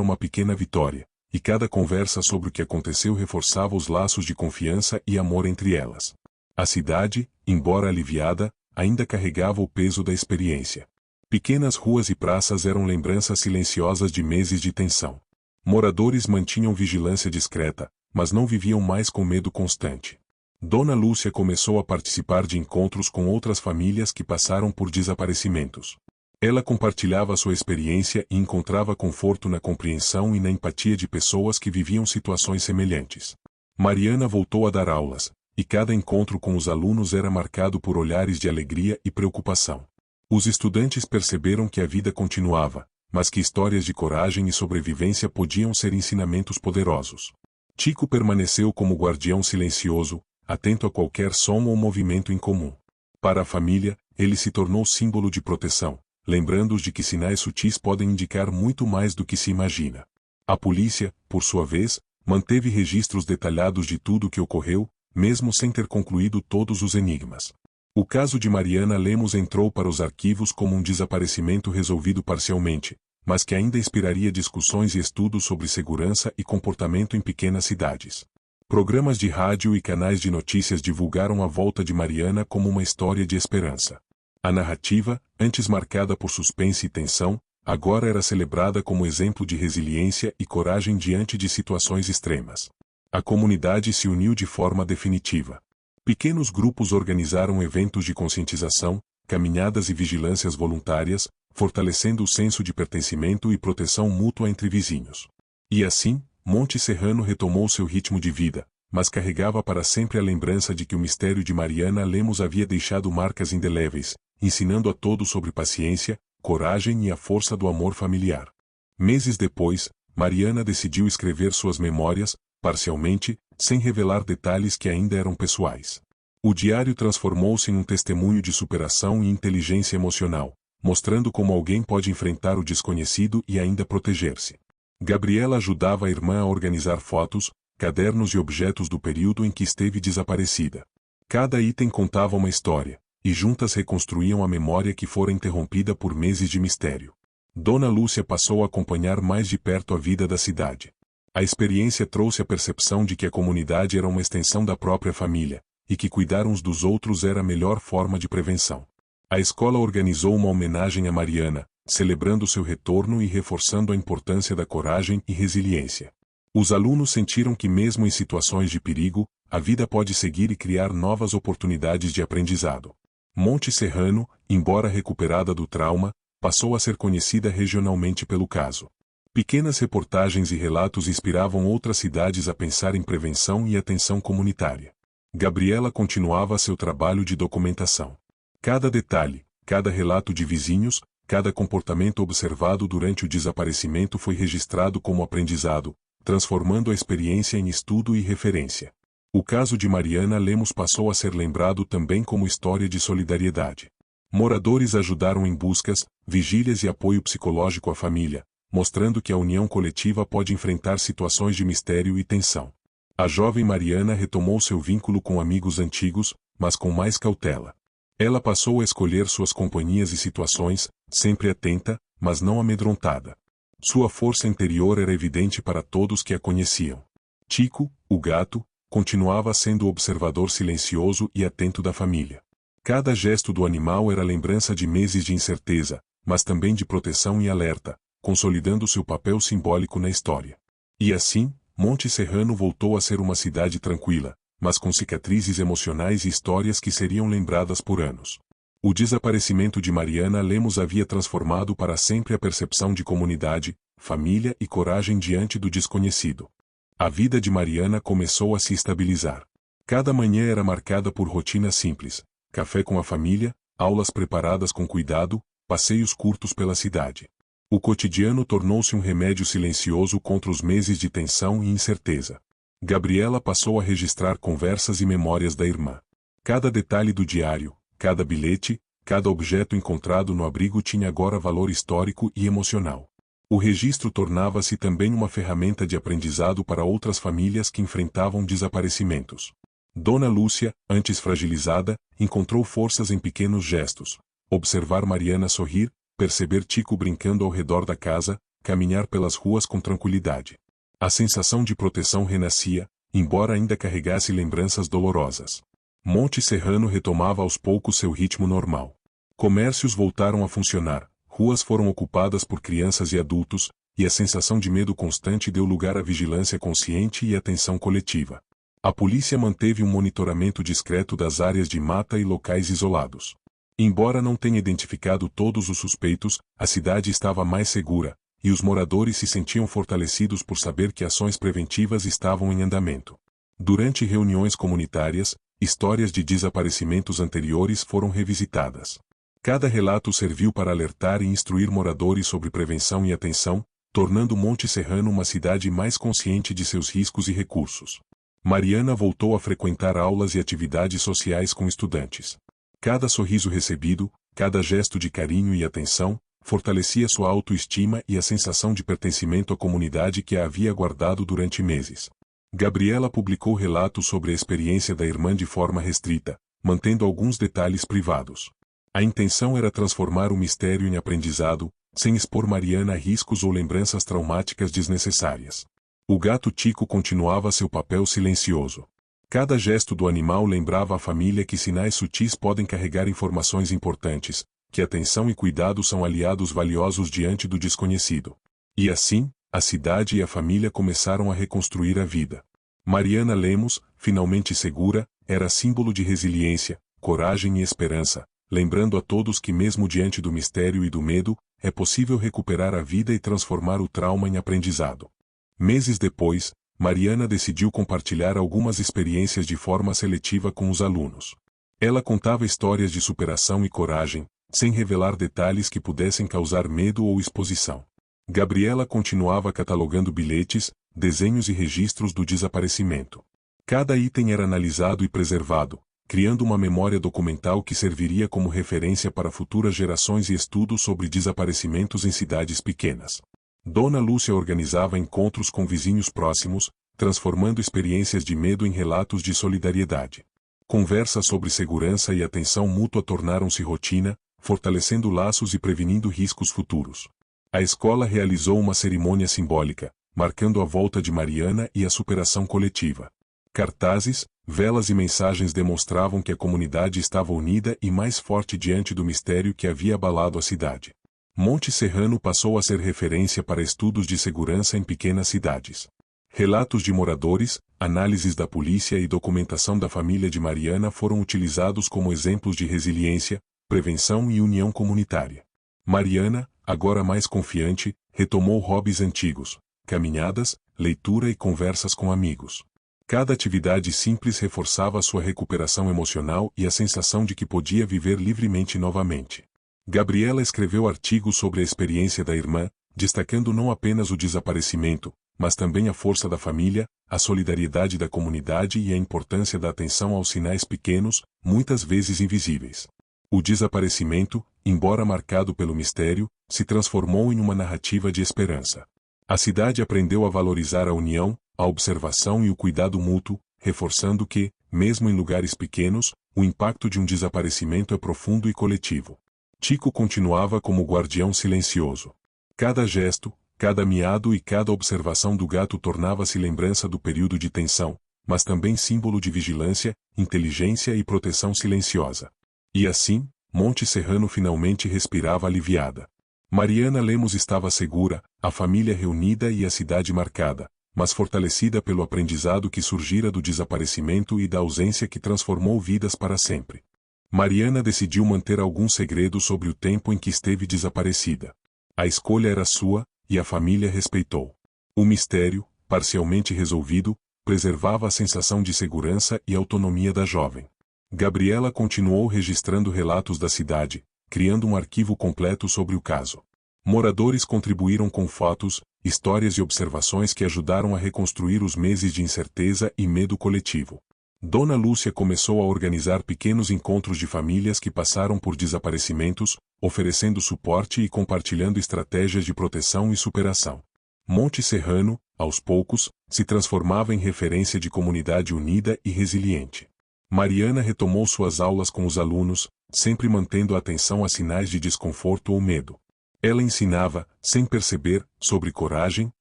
uma pequena vitória, e cada conversa sobre o que aconteceu reforçava os laços de confiança e amor entre elas. A cidade, embora aliviada, ainda carregava o peso da experiência. Pequenas ruas e praças eram lembranças silenciosas de meses de tensão. Moradores mantinham vigilância discreta, mas não viviam mais com medo constante. Dona Lúcia começou a participar de encontros com outras famílias que passaram por desaparecimentos. Ela compartilhava sua experiência e encontrava conforto na compreensão e na empatia de pessoas que viviam situações semelhantes. Mariana voltou a dar aulas, e cada encontro com os alunos era marcado por olhares de alegria e preocupação. Os estudantes perceberam que a vida continuava, mas que histórias de coragem e sobrevivência podiam ser ensinamentos poderosos. Tico permaneceu como guardião silencioso, atento a qualquer som ou movimento incomum. Para a família, ele se tornou símbolo de proteção, lembrando-os de que sinais sutis podem indicar muito mais do que se imagina. A polícia, por sua vez, manteve registros detalhados de tudo o que ocorreu, mesmo sem ter concluído todos os enigmas. O caso de Mariana Lemos entrou para os arquivos como um desaparecimento resolvido parcialmente, mas que ainda inspiraria discussões e estudos sobre segurança e comportamento em pequenas cidades. Programas de rádio e canais de notícias divulgaram a volta de Mariana como uma história de esperança. A narrativa, antes marcada por suspense e tensão, agora era celebrada como exemplo de resiliência e coragem diante de situações extremas. A comunidade se uniu de forma definitiva. Pequenos grupos organizaram eventos de conscientização, caminhadas e vigilâncias voluntárias, fortalecendo o senso de pertencimento e proteção mútua entre vizinhos. E assim, Monte Serrano retomou seu ritmo de vida, mas carregava para sempre a lembrança de que o mistério de Mariana Lemos havia deixado marcas indeléveis, ensinando a todos sobre paciência, coragem e a força do amor familiar. Meses depois, Mariana decidiu escrever suas memórias, parcialmente, sem revelar detalhes que ainda eram pessoais. O diário transformou-se em um testemunho de superação e inteligência emocional, mostrando como alguém pode enfrentar o desconhecido e ainda proteger-se. Gabriela ajudava a irmã a organizar fotos, cadernos e objetos do período em que esteve desaparecida. Cada item contava uma história, e juntas reconstruíam a memória que fora interrompida por meses de mistério. Dona Lúcia passou a acompanhar mais de perto a vida da cidade. A experiência trouxe a percepção de que a comunidade era uma extensão da própria família, e que cuidar uns dos outros era a melhor forma de prevenção. A escola organizou uma homenagem a Mariana, celebrando seu retorno e reforçando a importância da coragem e resiliência. Os alunos sentiram que mesmo em situações de perigo, a vida pode seguir e criar novas oportunidades de aprendizado. Monte Serrano, embora recuperada do trauma, passou a ser conhecida regionalmente pelo caso. Pequenas reportagens e relatos inspiravam outras cidades a pensar em prevenção e atenção comunitária. Gabriela continuava seu trabalho de documentação. Cada detalhe, cada relato de vizinhos, cada comportamento observado durante o desaparecimento foi registrado como aprendizado, transformando a experiência em estudo e referência. O caso de Mariana Lemos passou a ser lembrado também como história de solidariedade. Moradores ajudaram em buscas, vigílias e apoio psicológico à família, mostrando que a união coletiva pode enfrentar situações de mistério e tensão. A jovem Mariana retomou seu vínculo com amigos antigos, mas com mais cautela. Ela passou a escolher suas companhias e situações, sempre atenta, mas não amedrontada. Sua força interior era evidente para todos que a conheciam. Tico, o gato, continuava sendo o observador silencioso e atento da família. Cada gesto do animal era lembrança de meses de incerteza, mas também de proteção e alerta, consolidando seu papel simbólico na história. E assim, Monte Serrano voltou a ser uma cidade tranquila, mas com cicatrizes emocionais e histórias que seriam lembradas por anos. O desaparecimento de Mariana Lemos havia transformado para sempre a percepção de comunidade, família e coragem diante do desconhecido. A vida de Mariana começou a se estabilizar. Cada manhã era marcada por rotinas simples: café com a família, aulas preparadas com cuidado, passeios curtos pela cidade. O cotidiano tornou-se um remédio silencioso contra os meses de tensão e incerteza. Gabriela passou a registrar conversas e memórias da irmã. Cada detalhe do diário, cada bilhete, cada objeto encontrado no abrigo tinha agora valor histórico e emocional. O registro tornava-se também uma ferramenta de aprendizado para outras famílias que enfrentavam desaparecimentos. Dona Lúcia, antes fragilizada, encontrou forças em pequenos gestos: observar Mariana sorrir, perceber Tico brincando ao redor da casa, caminhar pelas ruas com tranquilidade. A sensação de proteção renascia, embora ainda carregasse lembranças dolorosas. Monte Serrano retomava aos poucos seu ritmo normal. Comércios voltaram a funcionar, ruas foram ocupadas por crianças e adultos, e a sensação de medo constante deu lugar à vigilância consciente e atenção coletiva. A polícia manteve um monitoramento discreto das áreas de mata e locais isolados. Embora não tenha identificado todos os suspeitos, a cidade estava mais segura, e os moradores se sentiam fortalecidos por saber que ações preventivas estavam em andamento. Durante reuniões comunitárias, histórias de desaparecimentos anteriores foram revisitadas. Cada relato serviu para alertar e instruir moradores sobre prevenção e atenção, tornando Monte Serrano uma cidade mais consciente de seus riscos e recursos. Mariana voltou a frequentar aulas e atividades sociais com estudantes. Cada sorriso recebido, cada gesto de carinho e atenção, fortalecia sua autoestima e a sensação de pertencimento à comunidade que a havia guardado durante meses. Gabriela publicou relatos sobre a experiência da irmã de forma restrita, mantendo alguns detalhes privados. A intenção era transformar o mistério em aprendizado, sem expor Mariana a riscos ou lembranças traumáticas desnecessárias. O gato Tico continuava seu papel silencioso. Cada gesto do animal lembrava à família que sinais sutis podem carregar informações importantes, que atenção e cuidado são aliados valiosos diante do desconhecido. E assim, a cidade e a família começaram a reconstruir a vida. Mariana Lemos, finalmente segura, era símbolo de resiliência, coragem e esperança, lembrando a todos que mesmo diante do mistério e do medo, é possível recuperar a vida e transformar o trauma em aprendizado. Meses depois, Mariana decidiu compartilhar algumas experiências de forma seletiva com os alunos. Ela contava histórias de superação e coragem, sem revelar detalhes que pudessem causar medo ou exposição. Gabriela continuava catalogando bilhetes, desenhos e registros do desaparecimento. Cada item era analisado e preservado, criando uma memória documental que serviria como referência para futuras gerações e estudos sobre desaparecimentos em cidades pequenas. Dona Lúcia organizava encontros com vizinhos próximos, transformando experiências de medo em relatos de solidariedade. Conversas sobre segurança e atenção mútua tornaram-se rotina, fortalecendo laços e prevenindo riscos futuros. A escola realizou uma cerimônia simbólica, marcando a volta de Mariana e a superação coletiva. Cartazes, velas e mensagens demonstravam que a comunidade estava unida e mais forte diante do mistério que havia abalado a cidade. Monte Serrano passou a ser referência para estudos de segurança em pequenas cidades. Relatos de moradores, análises da polícia e documentação da família de Mariana foram utilizados como exemplos de resiliência, prevenção e união comunitária. Mariana, agora mais confiante, retomou hobbies antigos, caminhadas, leitura e conversas com amigos. Cada atividade simples reforçava sua recuperação emocional e a sensação de que podia viver livremente novamente. Gabriela escreveu artigos sobre a experiência da irmã, destacando não apenas o desaparecimento, mas também a força da família, a solidariedade da comunidade e a importância da atenção aos sinais pequenos, muitas vezes invisíveis. O desaparecimento, embora marcado pelo mistério, se transformou em uma narrativa de esperança. A cidade aprendeu a valorizar a união, a observação e o cuidado mútuo, reforçando que, mesmo em lugares pequenos, o impacto de um desaparecimento é profundo e coletivo. Tico continuava como guardião silencioso. Cada gesto, cada miado e cada observação do gato tornava-se lembrança do período de tensão, mas também símbolo de vigilância, inteligência e proteção silenciosa. E assim, Monte Serrano finalmente respirava aliviada. Mariana Lemos estava segura, a família reunida e a cidade marcada, mas fortalecida pelo aprendizado que surgira do desaparecimento e da ausência que transformou vidas para sempre. Mariana decidiu manter algum segredo sobre o tempo em que esteve desaparecida. A escolha era sua, e a família respeitou. O mistério, parcialmente resolvido, preservava a sensação de segurança e autonomia da jovem. Gabriela continuou registrando relatos da cidade, criando um arquivo completo sobre o caso. Moradores contribuíram com fotos, histórias e observações que ajudaram a reconstruir os meses de incerteza e medo coletivo. Dona Lúcia começou a organizar pequenos encontros de famílias que passaram por desaparecimentos, oferecendo suporte e compartilhando estratégias de proteção e superação. Monte Serrano, aos poucos, se transformava em referência de comunidade unida e resiliente. Mariana retomou suas aulas com os alunos, sempre mantendo a atenção a sinais de desconforto ou medo. Ela ensinava, sem perceber, sobre coragem,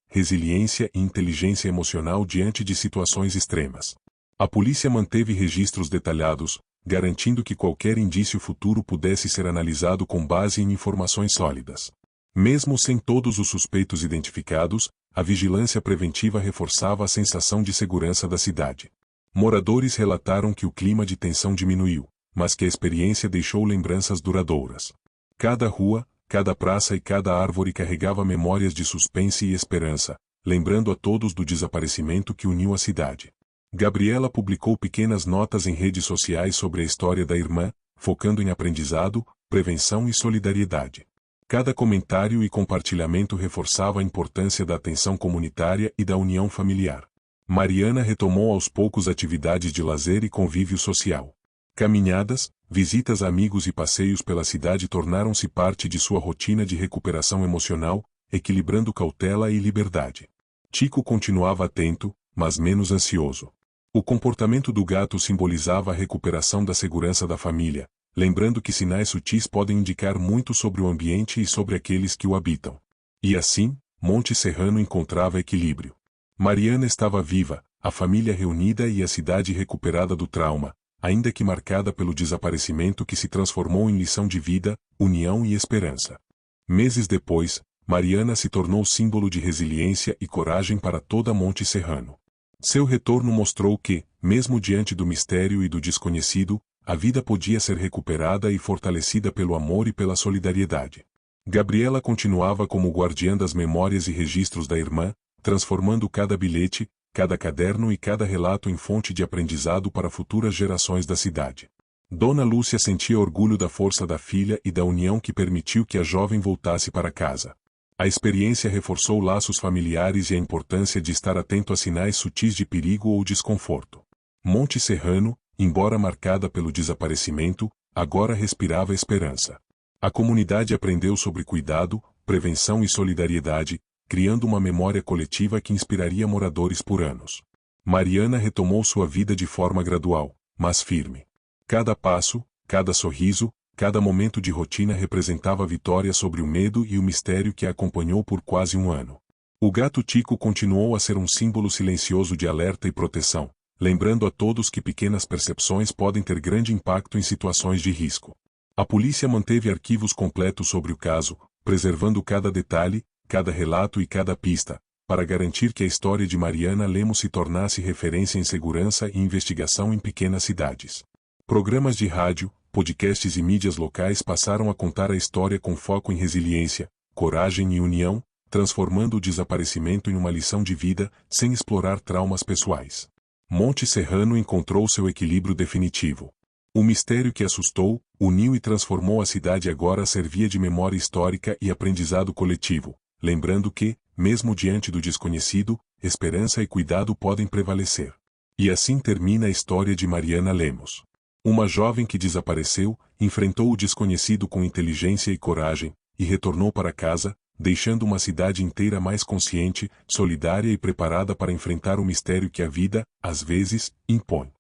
resiliência e inteligência emocional diante de situações extremas. A polícia manteve registros detalhados, garantindo que qualquer indício futuro pudesse ser analisado com base em informações sólidas. Mesmo sem todos os suspeitos identificados, a vigilância preventiva reforçava a sensação de segurança da cidade. Moradores relataram que o clima de tensão diminuiu, mas que a experiência deixou lembranças duradouras. Cada rua, cada praça e cada árvore carregava memórias de suspense e esperança, lembrando a todos do desaparecimento que uniu a cidade. Gabriela publicou pequenas notas em redes sociais sobre a história da irmã, focando em aprendizado, prevenção e solidariedade. Cada comentário e compartilhamento reforçava a importância da atenção comunitária e da união familiar. Mariana retomou aos poucos atividades de lazer e convívio social. Caminhadas, visitas a amigos e passeios pela cidade tornaram-se parte de sua rotina de recuperação emocional, equilibrando cautela e liberdade. Tico continuava atento, mas menos ansioso. O comportamento do gato simbolizava a recuperação da segurança da família, lembrando que sinais sutis podem indicar muito sobre o ambiente e sobre aqueles que o habitam. E assim, Monte Serrano encontrava equilíbrio. Mariana estava viva, a família reunida e a cidade recuperada do trauma, ainda que marcada pelo desaparecimento que se transformou em lição de vida, união e esperança. Meses depois, Mariana se tornou símbolo de resiliência e coragem para toda Monte Serrano. Seu retorno mostrou que, mesmo diante do mistério e do desconhecido, a vida podia ser recuperada e fortalecida pelo amor e pela solidariedade. Gabriela continuava como guardiã das memórias e registros da irmã, transformando cada bilhete, cada caderno e cada relato em fonte de aprendizado para futuras gerações da cidade. Dona Lúcia sentia orgulho da força da filha e da união que permitiu que a jovem voltasse para casa. A experiência reforçou laços familiares e a importância de estar atento a sinais sutis de perigo ou desconforto. Monte Serrano, embora marcada pelo desaparecimento, agora respirava esperança. A comunidade aprendeu sobre cuidado, prevenção e solidariedade, criando uma memória coletiva que inspiraria moradores por anos. Mariana retomou sua vida de forma gradual, mas firme. Cada passo, cada sorriso, cada momento de rotina representava vitória sobre o medo e o mistério que a acompanhou por quase um ano. O gato Tico continuou a ser um símbolo silencioso de alerta e proteção, lembrando a todos que pequenas percepções podem ter grande impacto em situações de risco. A polícia manteve arquivos completos sobre o caso, preservando cada detalhe, cada relato e cada pista, para garantir que a história de Mariana Lemos se tornasse referência em segurança e investigação em pequenas cidades. Programas de rádio, podcasts e mídias locais passaram a contar a história com foco em resiliência, coragem e união, transformando o desaparecimento em uma lição de vida, sem explorar traumas pessoais. Monte Serrano encontrou seu equilíbrio definitivo. O mistério que assustou, uniu e transformou a cidade agora servia de memória histórica e aprendizado coletivo, lembrando que, mesmo diante do desconhecido, esperança e cuidado podem prevalecer. E assim termina a história de Mariana Lemos. Uma jovem que desapareceu, enfrentou o desconhecido com inteligência e coragem, e retornou para casa, deixando uma cidade inteira mais consciente, solidária e preparada para enfrentar o mistério que a vida, às vezes, impõe.